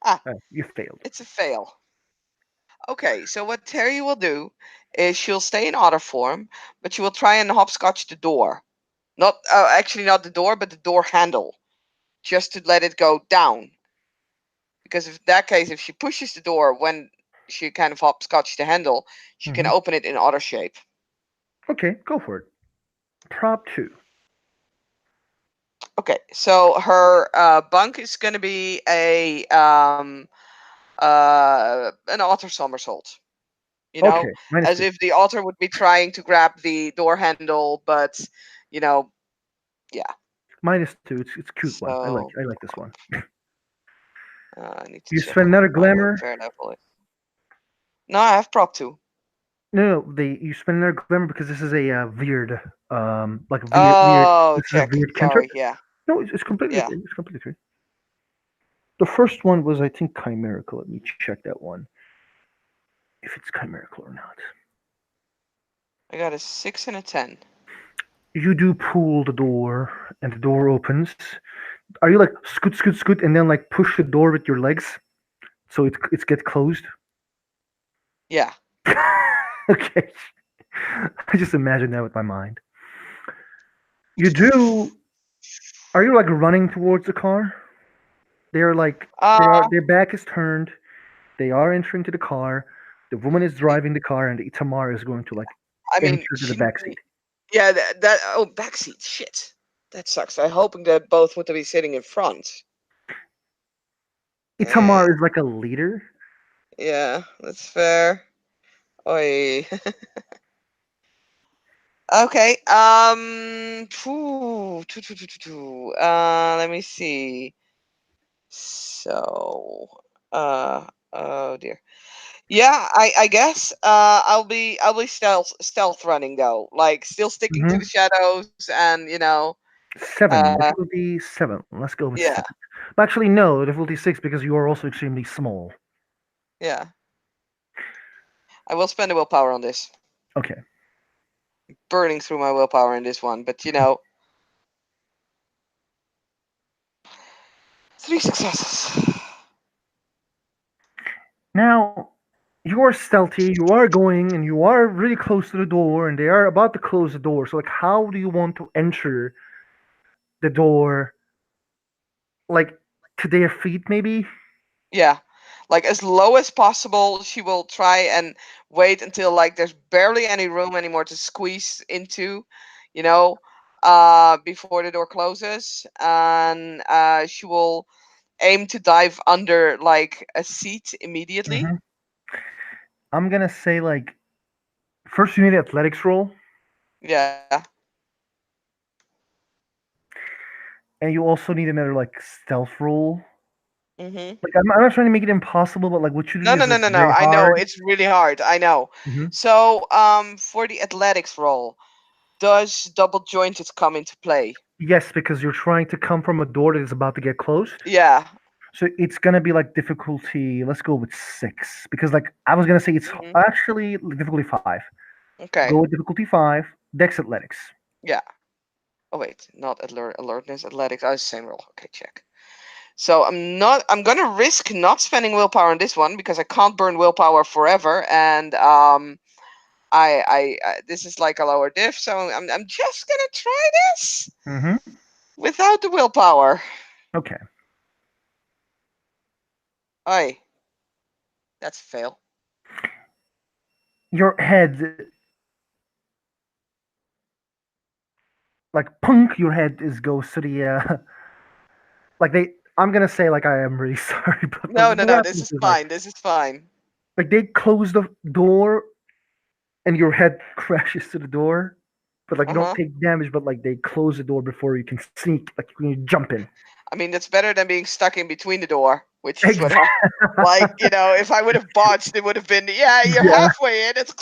Ah,
you failed.
it's a fail. Okay, so what Terry will do is she'll stay in otter form, but she will try and hopscotch the door. Not actually not the door, but the door handle, just to let it go down. Because if that case, if she pushes the door when she kind of hopscotch the handle, she can
Hmm.
open it in otter shape.
Okay, go for it. Prop 2.
Okay, so her bunk is going to be a an otter somersault.
Okay, minus
As
2.
if the otter would be trying to grab the door handle, but you know, yeah.
Minus 2. It's a cute one.
So
I like this one.
I need to
You
check
spend
what
another
my
glamour.
welfare level is. No, I have prop two.
No, they you spend another glamour because this is a weird, like a weird.
Oh,
This is a
check.
weird cantrip.
Sorry. Yeah.
No, it's completely
Yeah.
okay. It's completely okay. The first one was, I think, chimerical. Let me check that one. If it's chimerical or not.
I got a 6 and a 10.
You do pull the door, and the door opens. Are you like scoot, scoot, scoot, and then like push the door with your legs so it's get closed?
Yeah.
Okay. I just imagine that with my mind. You do. Are you like running towards the car? They're like
Uh,
their back is turned. They are entering to the car. The woman is driving the car, and Itamar is going to like
I mean,
enter to the back seat.
yeah, that oh, backseat. Shit. That sucks. I'm hoping that both would be sitting in front. Eh,
Itamar is like a leader.
yeah, that's fair. Oi. Okay. Let me see. So, oh dear. Yeah, I guess I'll be stealth running though, like still sticking to
Hmm.
the shadows, and
7
uh
difficulty 7. Let's go with
yeah,
7. But actually, no, difficulty 6 because you are also extremely small.
yeah. I will spend a willpower on this.
Okay.
Burning through my willpower in this one, but three successes.
Now you are stealthy. You are going, and you are really close to the door, and they are about to close the door. So, like, how do you want to enter the door? Like to their feet, maybe.
Yeah. Like as low as possible, she will try and wait until like there's barely any room anymore to squeeze into, you know, before the door closes. And she will aim to dive under like a seat immediately.
Hmm. I'm gonna say like first you need an athletics roll,
Yeah.
and you also need another like stealth roll.
Hmm.
Like I'm not trying to make it impossible, but like what you're
No,
doing
no,
is
no,
like
no, no.
very
I know
hard.
it's really hard. I know.
Hmm.
So, for the athletics roll, does double jointed come into play?
Yes, because you're trying to come from a door that is about to get closed.
Yeah.
So it's gonna be like difficulty. Let's go with 6 because like I was gonna say it's
Hmm.
actually difficulty 5. Go
Okay.
with difficulty 5. Dex athletics.
Yeah. Oh wait, not alertness, athletics. Oh, it's the same roll. Okay, check. So I'm gonna risk not spending willpower on this one because I can't burn willpower forever, and this is like a lower diff, so I'm just gonna try this
Mm-hmm.
without the willpower.
Okay.
Aye, that's a fail.
Your head, like punk, your head is goes to the like they. I'm gonna say like I am really sorry, but like
No, no,
what
no. This
happens
is
is
fine. This is fine.
like they close the door and your head crashes to the door, but like you
Uh
don't
huh.
take damage, but like they close the door before you can sneak, like you can jump in.
I mean, that's better than being stuck in between the door, which is what
Exactly.
I'm like. If I would have botched, it would have been, yeah, you're
Yeah.
halfway in. It's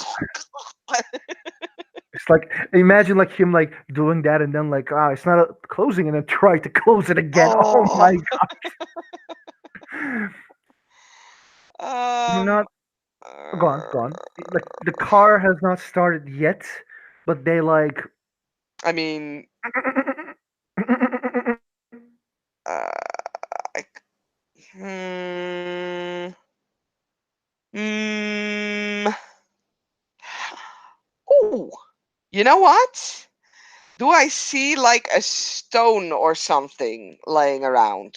It's like imagine like him like doing that and then like it's not closing and then try to close it again. Oh my
oh.
god. You're
Um.
not gone, gone. Like the car has not started yet, but they like
I mean, uh, I, hmm, hmm. Ooh, you know what? Do I see like a stone or something laying around?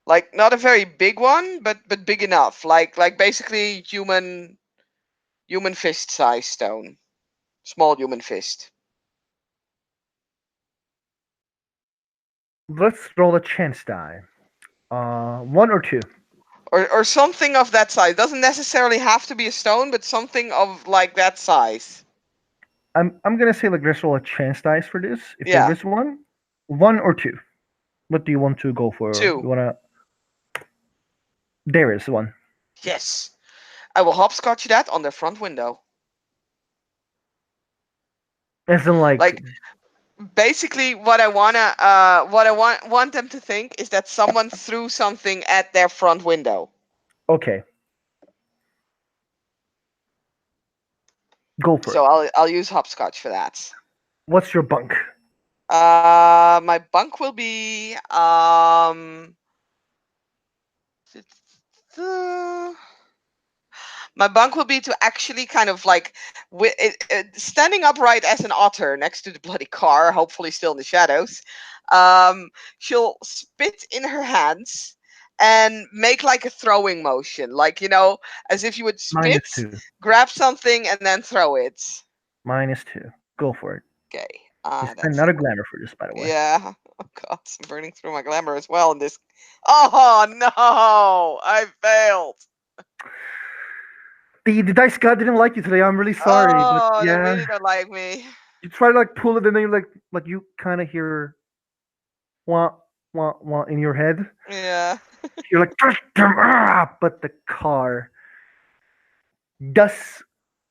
Like not a very big one, but big enough. Like basically human fist size stone, small human fist,
let's roll a chance die. One or two.
or something of that size. Doesn't necessarily have to be a stone, but something of like that size.
I'm gonna say like let's roll a chance dice for this. If there
Yeah,
is one or two. What do you want to go for? You
two.
wanna? There is one.
Yes, I will hopscotch that on their front window.
As in like
Like basically, what I want them to think is that someone threw something at their front window.
okay, go for
So
it.
I'll use hopscotch for that.
What's your bunk?
My bunk will be my bunk will be to actually kind of like standing upright as an otter next to the bloody car, hopefully still in the shadows. She'll spit in her hands and make like a throwing motion, like as if you would spit,
Minus two.
grab something, and then throw it.
Minus two. Go for it.
Okay.
You spend
That's
another glamour for this, by the way.
Yeah. Oh God, I'm burning through my glamour as well in this. Oh no, I failed.
The dice god didn't like you today. I'm really sorry, but
Oh, they
yeah,
really don't like me.
you try to like pull it, and then you like you kind of hear wah wah in your head.
Yeah.
You're like, but the car does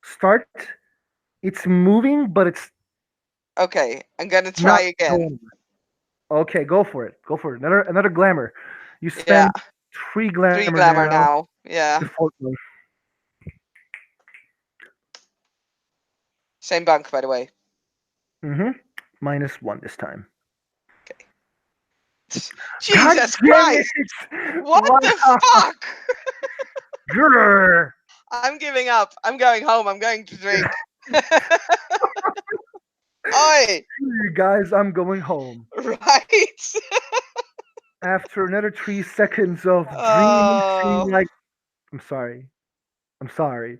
start. It's moving, but it's
Okay, I'm gonna try
not
again.
going. Okay, go for it. Go for it. Another glamour. You
Yeah,
spend three glamour
3 glamour
now.
now.
The
Yeah,
fourth one.
same bunk by the way.
Mm-hmm. Minus one this time.
Okay.
God
Jesus
damn
Christ!
it!
What
Wow.
the fuck?
Grr.
I'm giving up. I'm going home. I'm going to drink. Oi!
You guys, I'm going home.
Right?
After another 3 seconds of dreaming, seeing
Oh.
like, I'm sorry. I'm sorry.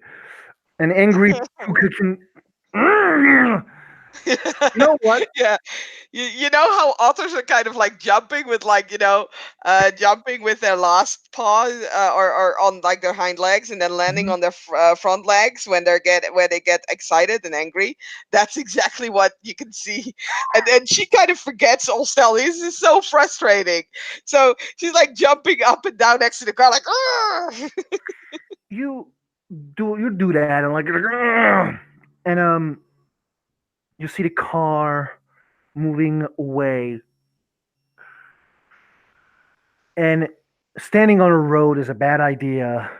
An angry Puka can. You know what?
Yeah, you know how otters are kind of like jumping with like jumping with their last paw or on like their hind legs and then landing
Mhm.
on their front legs when they get excited and angry. That's exactly what you can see, and then she kind of forgets all style. This is so frustrating. So she's like jumping up and down next to the car like. "Argh!"
You you do that and like, and you see the car moving away, and standing on a road is a bad idea,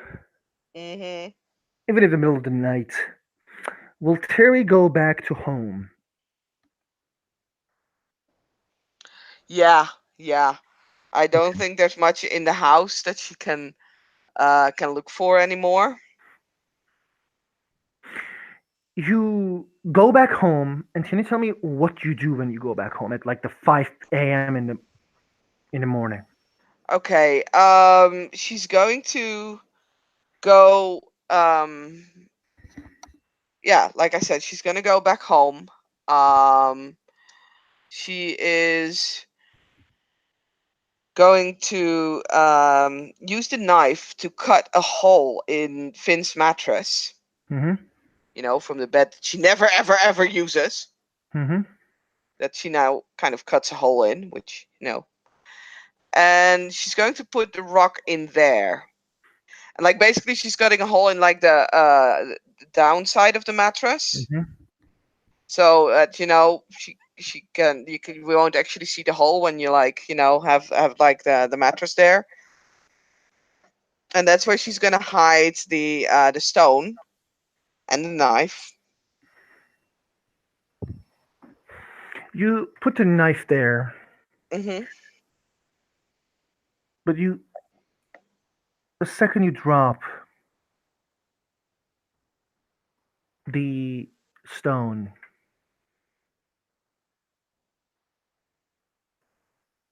Mhm.
even in the middle of the night. Will Terry go back to home?
Yeah, yeah. I don't think there's much in the house that she can look for anymore.
You go back home, and can you tell me what you do when you go back home at like the 5 a.m. in the morning?
Okay. She's going to go. Yeah, like I said, she's gonna go back home. Um, she is going to use the knife to cut a hole in Finn's mattress.
Mm-hmm.
From the bed that she never, ever, ever uses.
Mm-hmm.
That she now kind of cuts a hole in, which. And she's going to put the rock in there. And like basically, she's cutting a hole in like the downside of the mattress,
Mm-hmm.
so that she can we won't actually see the hole when you like have like the mattress there, and that's where she's gonna hide the stone and the knife.
You put the knife there,
Hmm.
but the second you drop the stone,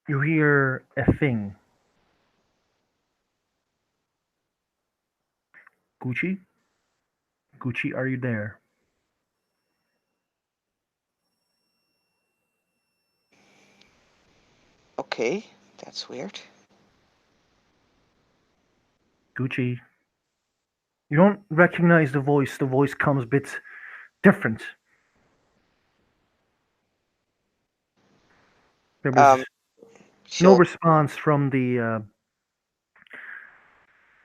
you hear a thing. Gucci? Gucci, are you there?
Okay, that's weird.
Gucci. You don't recognize the voice. The voice comes a bit different. There
Um,
was no
she'll.
response from the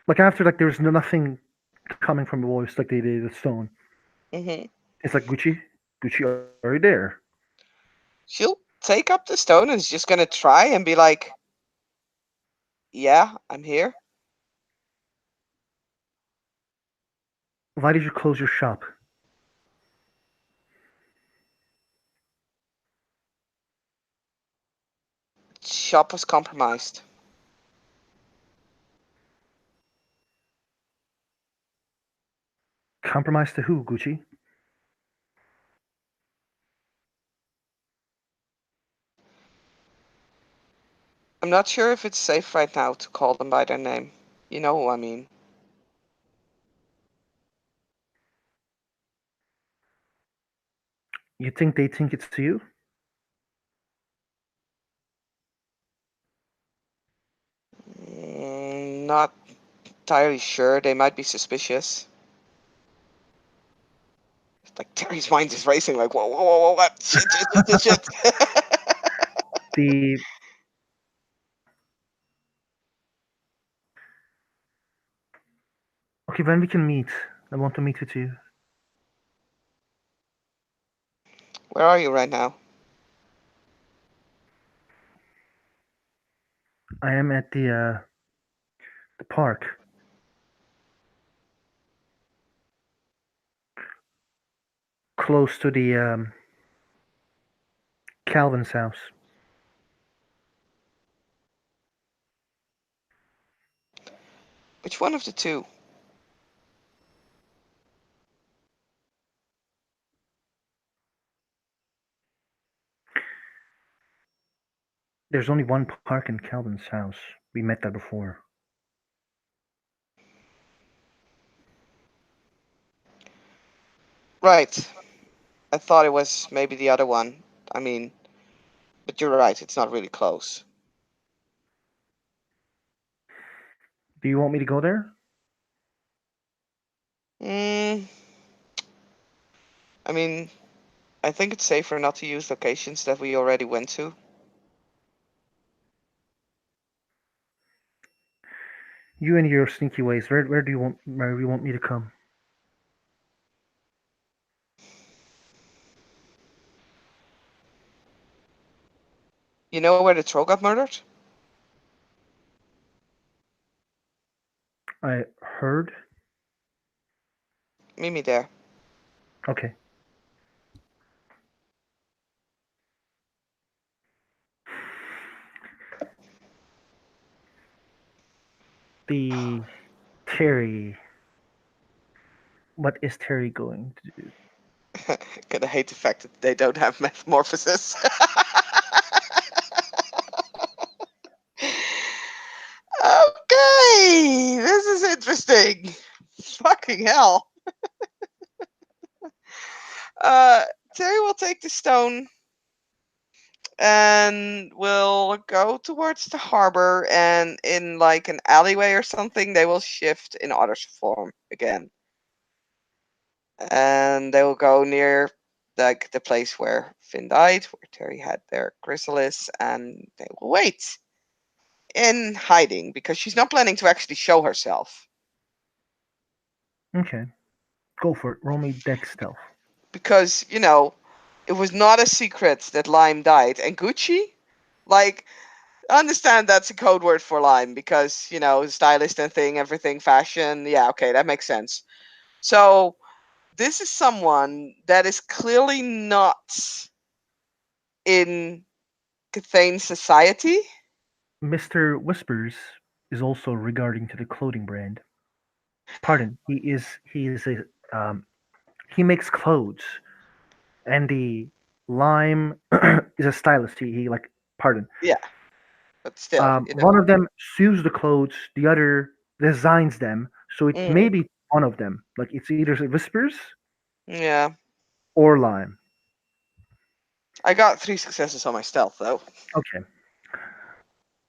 like after like there's nothing coming from the voice like they did the stone.
Hmm.
It's like Gucci, Gucci, are you there?
She'll take up the stone and is just gonna try and be like, "Yeah, I'm here."
Why did you close your shop?
Shop was compromised.
Compromise to who, Gucci?
I'm not sure if it's safe right now to call them by their name. You know who I mean.
You think they think it's you?
Not entirely sure. They might be suspicious. Like Terry's mind is racing. Like, whoa, whoa, whoa, whoa, what? Shit, shit, shit, shit, shit.
The okay, when we can meet, I want to meet with you.
Where are you right now?
I am at the park, close to the Calvin's house.
Which one of the two?
There's only one park in Calvin's house. We met there before.
Right. I thought it was maybe the other one. I mean, but you're right. It's not really close.
Do you want me to go there?
Mm, I mean, I think it's safer not to use locations that we already went to.
You and your sneaky ways. Where do you want me to come?
You know where the troll got murdered?
I heard.
Meet me there.
Okay. Terry, what is Terry going to do?
Gonna hate the fact that they don't have metamorphosis. Okay, this is interesting. Fucking hell. Uh, Terry will take the stone and will go towards the harbor, and in like an alleyway or something, they will shift in otter form again. And they will go near like the place where Finn died, where Terry had their chrysalis, and they will wait in hiding because she's not planning to actually show herself.
Okay, go for it. Roll me deck stealth.
Because, it was not a secret that Lime died. And Gucci, like, I understand that's a code word for Lime because, stylist and thing, everything, fashion. Yeah, okay, that makes sense. So, this is someone that is clearly not in Cathane society.
Mr. Whispers is also regarding to the clothing brand. Pardon, he makes clothes, and the lime is a stylist. He like pardon.
Yeah, but still,
One of them sews the clothes, the other designs them. So it may
Mm,
be one of them. Like it's either Whispers
yeah.
or Lime.
I got 3 successes on my stealth, though.
Okay.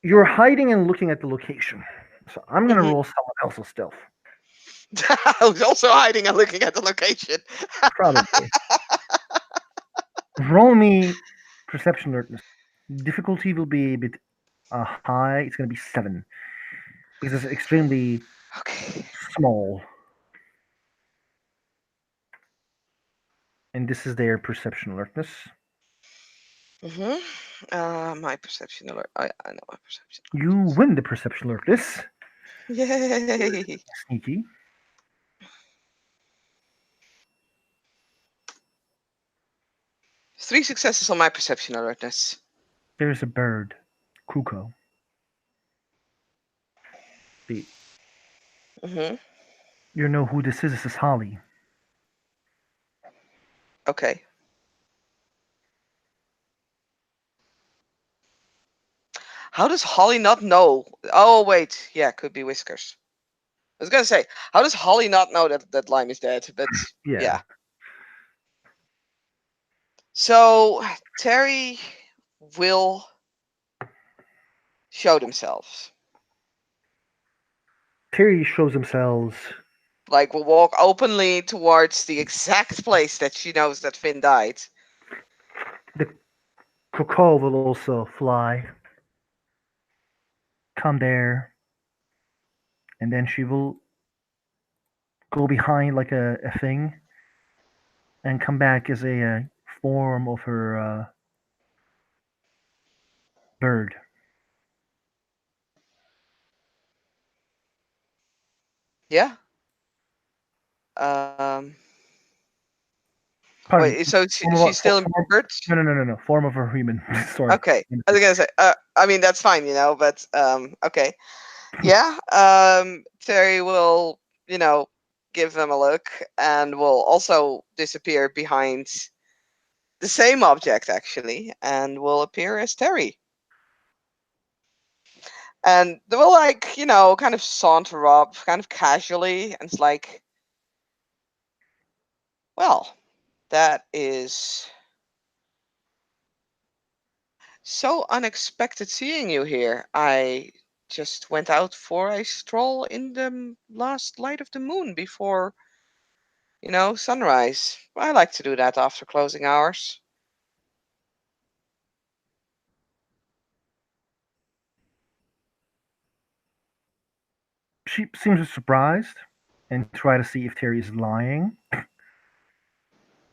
You're hiding and looking at the location. So I'm gonna
Hmm.
roll someone else's stealth.
I was also hiding and looking at the location.
Probably. Roll me perception alertness. Difficulty will be a bit high. It's gonna be 7 because it's extremely
Okay.
small, and this is their perception alertness.
Hmm. My perception alert. I know my perception
You
alert.
win the perception alertness.
Yay!
Sneaky.
3 successes on my perception alertness.
There's a bird, Kuko. The
Hmm.
You know who this is. This is Holly.
Okay. How does Holly not know? Oh wait, yeah, could be Whiskers. I was gonna say, how does Holly not know that Lime is dead? But
Yeah.
yeah. So Terry will show themselves.
Terry shows themselves.
Like, will walk openly towards the exact place that she knows that Finn died.
The Kuko will also fly, come there, and then she will go behind like a thing and come back as a form of her bird.
Yeah. Um.
Pardon.
Wait. So
Form
she's
of,
still in
form,
bird?
no. Form of a human. Sorry.
Okay. I was gonna say. I mean that's fine, but okay. Yeah. Terry will, give them a look and will also disappear behind the same object actually, and will appear as Terry. And they will like, kind of saunter up, kind of casually, and it's like, well, that is so unexpected seeing you here. I just went out for a stroll in the last light of the moon before, sunrise. I like to do that after closing hours.
She seems surprised and try to see if Terry is lying.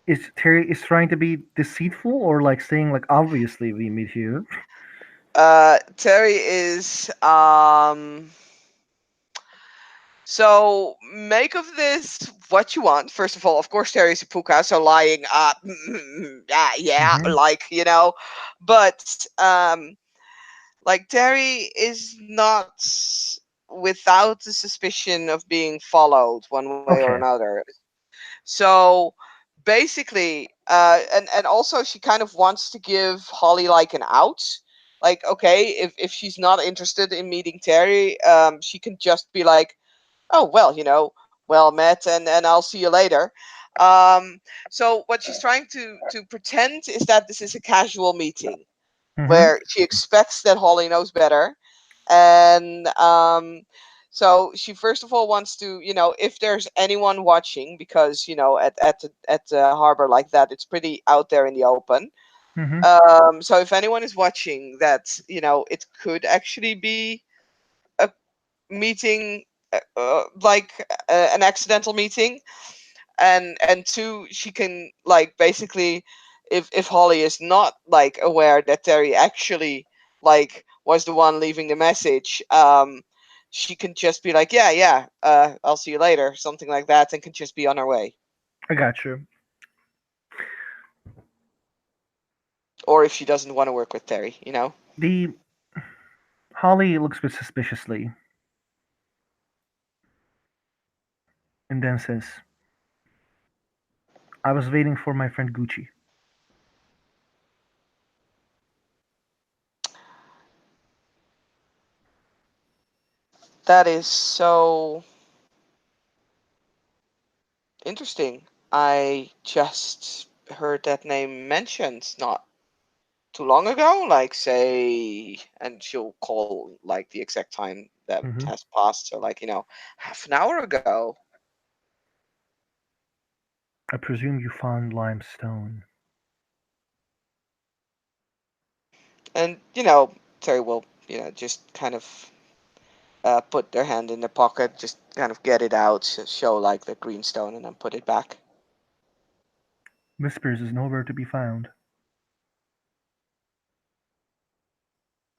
Is Terry is trying to be deceitful or like saying like obviously we meet here?
Terry is so make of this what you want. First of all, of course, Terry's a puka, so lying. Yeah,
Mm-hmm.
like but like Terry is not without the suspicion of being followed one way or
Okay.
another. So basically, and also she kind of wants to give Holly like an out. Like, okay, if she's not interested in meeting Terry, she can just be like, oh well, well met, and I'll see you later. Um, so what she's trying to pretend is that this is a casual meeting
Mm-hmm.
where she expects that Holly knows better. And so she first of all wants to, if there's anyone watching, because at the harbor like that, it's pretty out there in the open.
Mm-hmm.
So if anyone is watching, that it could actually be a meeting, like an accidental meeting, and two, she can like basically, if Holly is not like aware that Terry actually like was the one leaving the message, she can just be like, yeah, yeah, I'll see you later, something like that, and can just be on her way.
I got you.
Or if she doesn't want to work with Terry.
The Holly looks a bit suspiciously and then says, "I was waiting for my friend Gucci."
That is so interesting. I just heard that name mentioned not too long ago, like say, and she'll call like the exact time that
Mm-hmm.
has passed, so like half an hour ago.
I presume you found limestone.
And Terry will just kind of put their hand in their pocket, just kind of get it out, show like the green stone, and then put it back.
Whispers is nowhere to be found.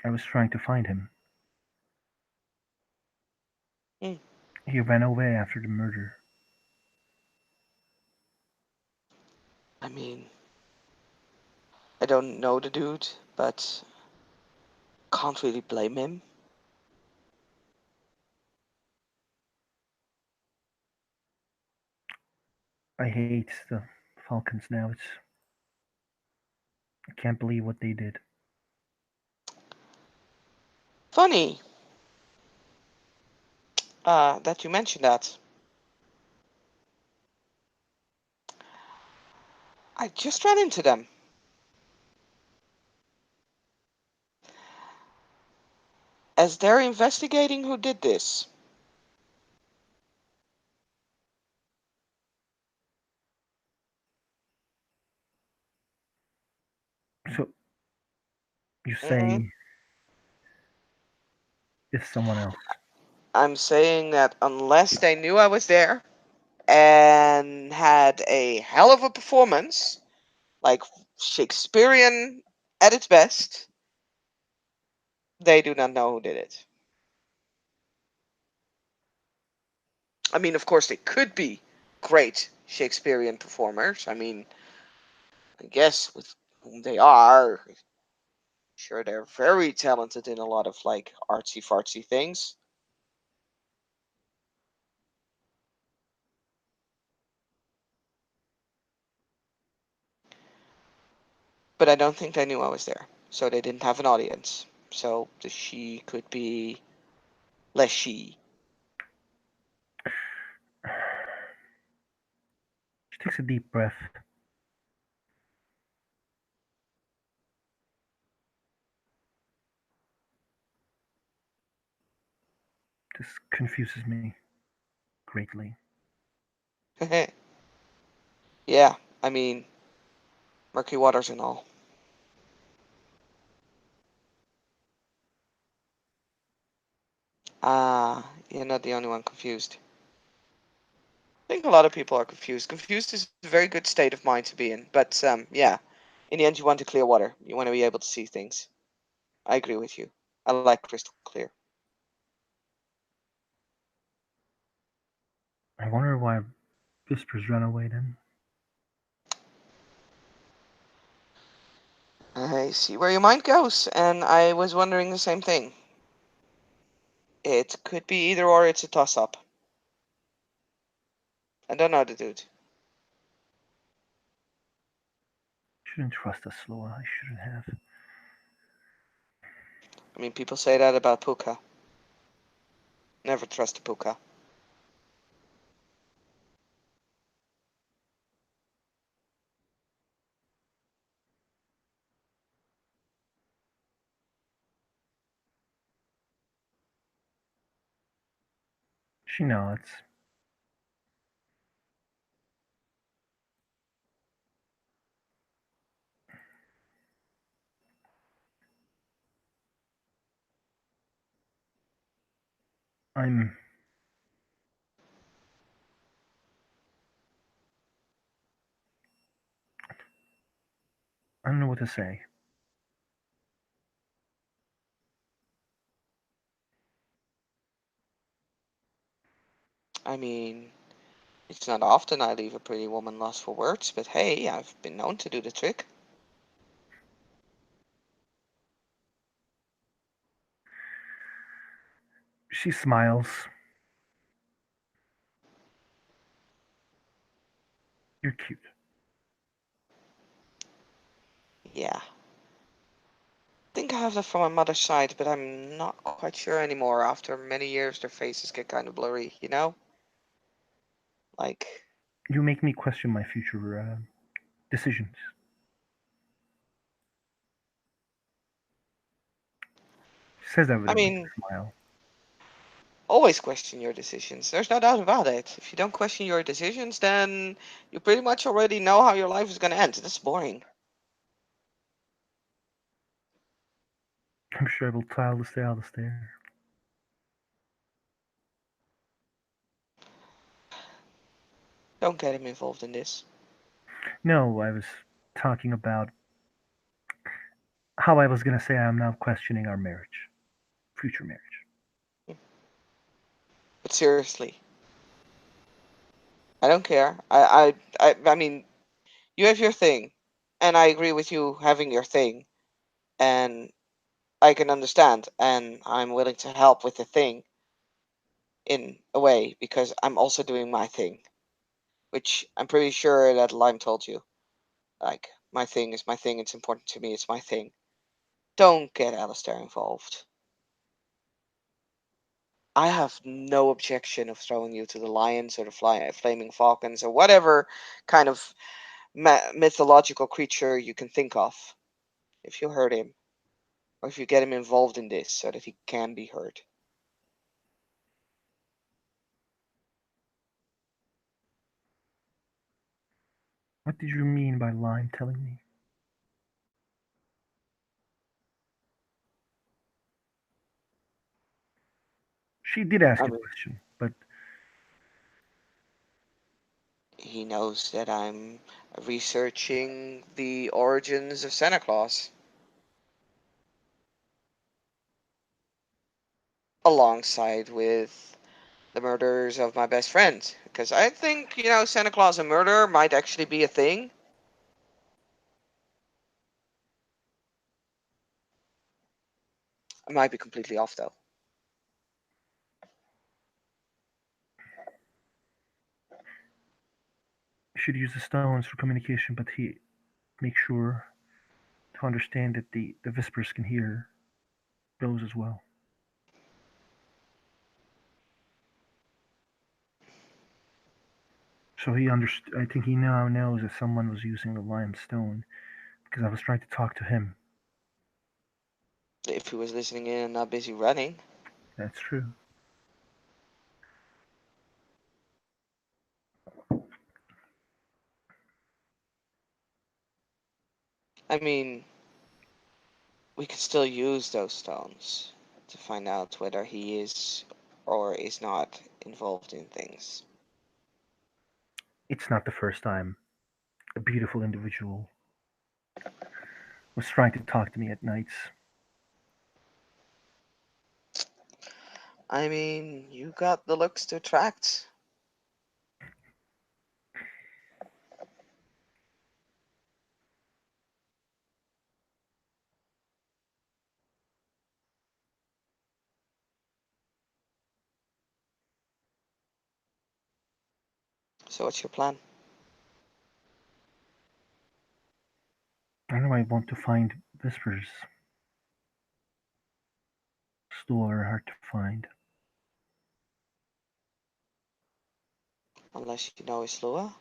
I was trying to find him.
Hmm.
He ran away after the murder.
I mean, I don't know the dude, but can't really blame him.
I hate the Falcons now. I can't believe what they did.
Funny that you mentioned that. I just ran into them as they're investigating who did this.
So you
Hmm.
say it's someone else.
I'm saying that unless they knew I was there and had a hell of a performance, like Shakespearean at its best, they do not know who did it. I mean, of course, they could be great Shakespearean performers. I mean, I guess with whom they are, sure, they're very talented in a lot of like artsy fartsy things. But I don't think they knew I was there, so they didn't have an audience. So the she could be less she.
She takes a deep breath. This confuses me greatly.
Yeah, I mean, murky waters and all. Ah, you're not the only one confused. I think a lot of people are confused. Confused is a very good state of mind to be in. But yeah, in the end, you want to clear water. You want to be able to see things. I agree with you. I like crystal clear.
I wonder why Whispers ran away then.
I see where your mind goes, and I was wondering the same thing. It could be either or. It's a toss up. I don't know the dude.
Shouldn't trust us, Loa. I shouldn't have.
I mean, people say that about Puka. Never trust a Puka.
She nods. I'm. I don't know what to say.
I mean, it's not often I leave a pretty woman lost for words, but hey, I've been known to do the trick.
She smiles. You're cute.
Yeah. I think I have that from my mother's side, but I'm not quite sure anymore. After many years, their faces get kind of blurry, you know? Like,
You make me question my future decisions. She says that with
I
a big
mean,
smile.
always question your decisions. There's no doubt about it. If you don't question your decisions, then you pretty much already know how your life is going to end. That's boring.
I'm sure I will tile the stay, I'll stare.
Don't get him involved in this.
No, I was talking about how I was gonna say I'm now questioning our marriage, future marriage.
But seriously, I don't care. I mean, you have your thing, and I agree with you having your thing, and I can understand, and I'm willing to help with the thing in a way because I'm also doing my thing, which I'm pretty sure that Lime told you. Like, my thing is my thing. It's important to me. It's my thing. Don't get Alistair involved. I have no objection of throwing you to the lions or the flaming falcons or whatever kind of mythological creature you can think of. If you hurt him, or if you get him involved in this so that he can be hurt.
What did you mean by line telling me? She did
I
ask a
mean,
question, but
he knows that I'm researching the origins of Santa Claus alongside with the murders of my best friend. Because I think, Santa Claus and murder might actually be a thing. I might be completely off though.
should use the stones for communication, but he makes sure to understand that the whispers can hear those as well. So he understood. I think he now knows that someone was using the limestone because I was trying to talk to him.
If he was listening in and not busy running.
That's true.
I mean, we could still use those stones to find out whether he is or is not involved in things.
It's not the first time a beautiful individual was trying to talk to me at nights.
I mean, you got the looks to attract. So what's your plan?
I know I want to find Whispers. Still are hard to find.
Unless you know Islua.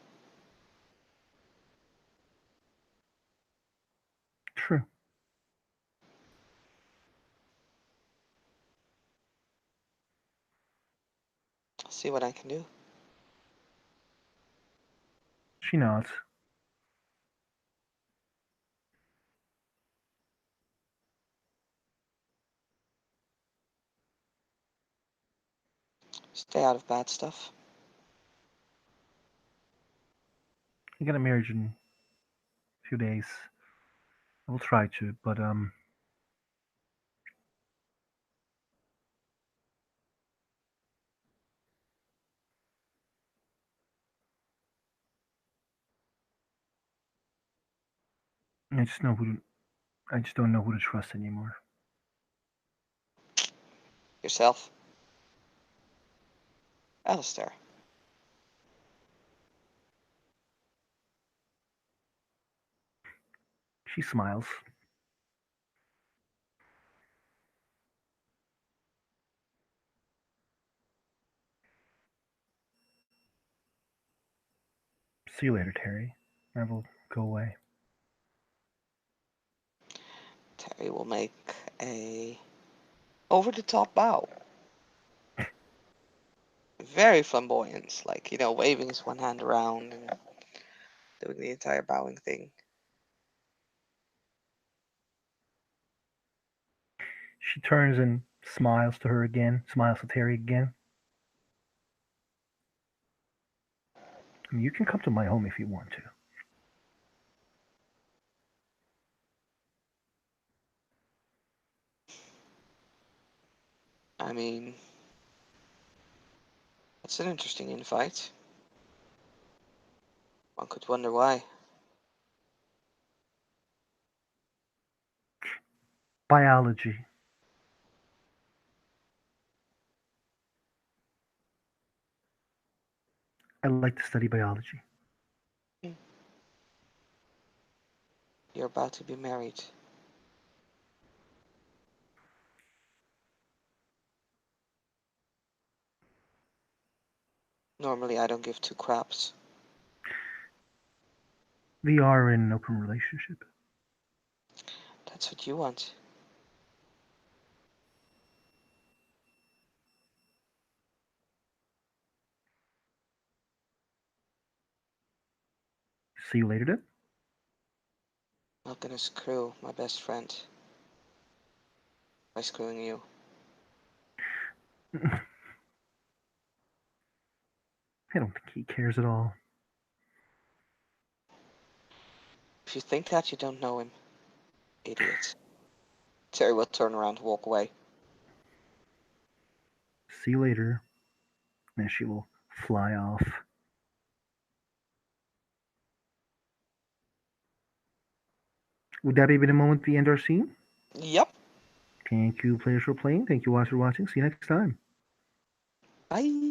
True.
I'll see what I can do.
She nods.
Stay out of bad stuff.
I get a marriage in a few days. I will try to, but I just know who. I just don't know who to trust anymore.
Yourself. Alistair.
She smiles. See you later, Terry. I will go away.
Terry will make a over the top bow. Very flamboyant, like, waving his one hand around and doing the entire bowing thing.
She turns and smiles to her again. Smiles to Terry again. I mean, you can come to my home if you want to.
I mean, that's an interesting invite. One could wonder why.
Biology. I like to study biology.
Hmm. You're about to be married. Normally, I don't give two craps.
We are in an open relationship.
That's what you want.
See you later, then.
I'm not gonna screw my best friend by screwing you.
I don't think he cares at all.
If you think that, you don't know him. Idiot. Terry will turn around and walk away.
See you later. And she will fly off. Would that have been a moment we end our scene?
Yep.
Thank you, players, for playing. Thank you, watchers, for watching. See you next time.
Bye.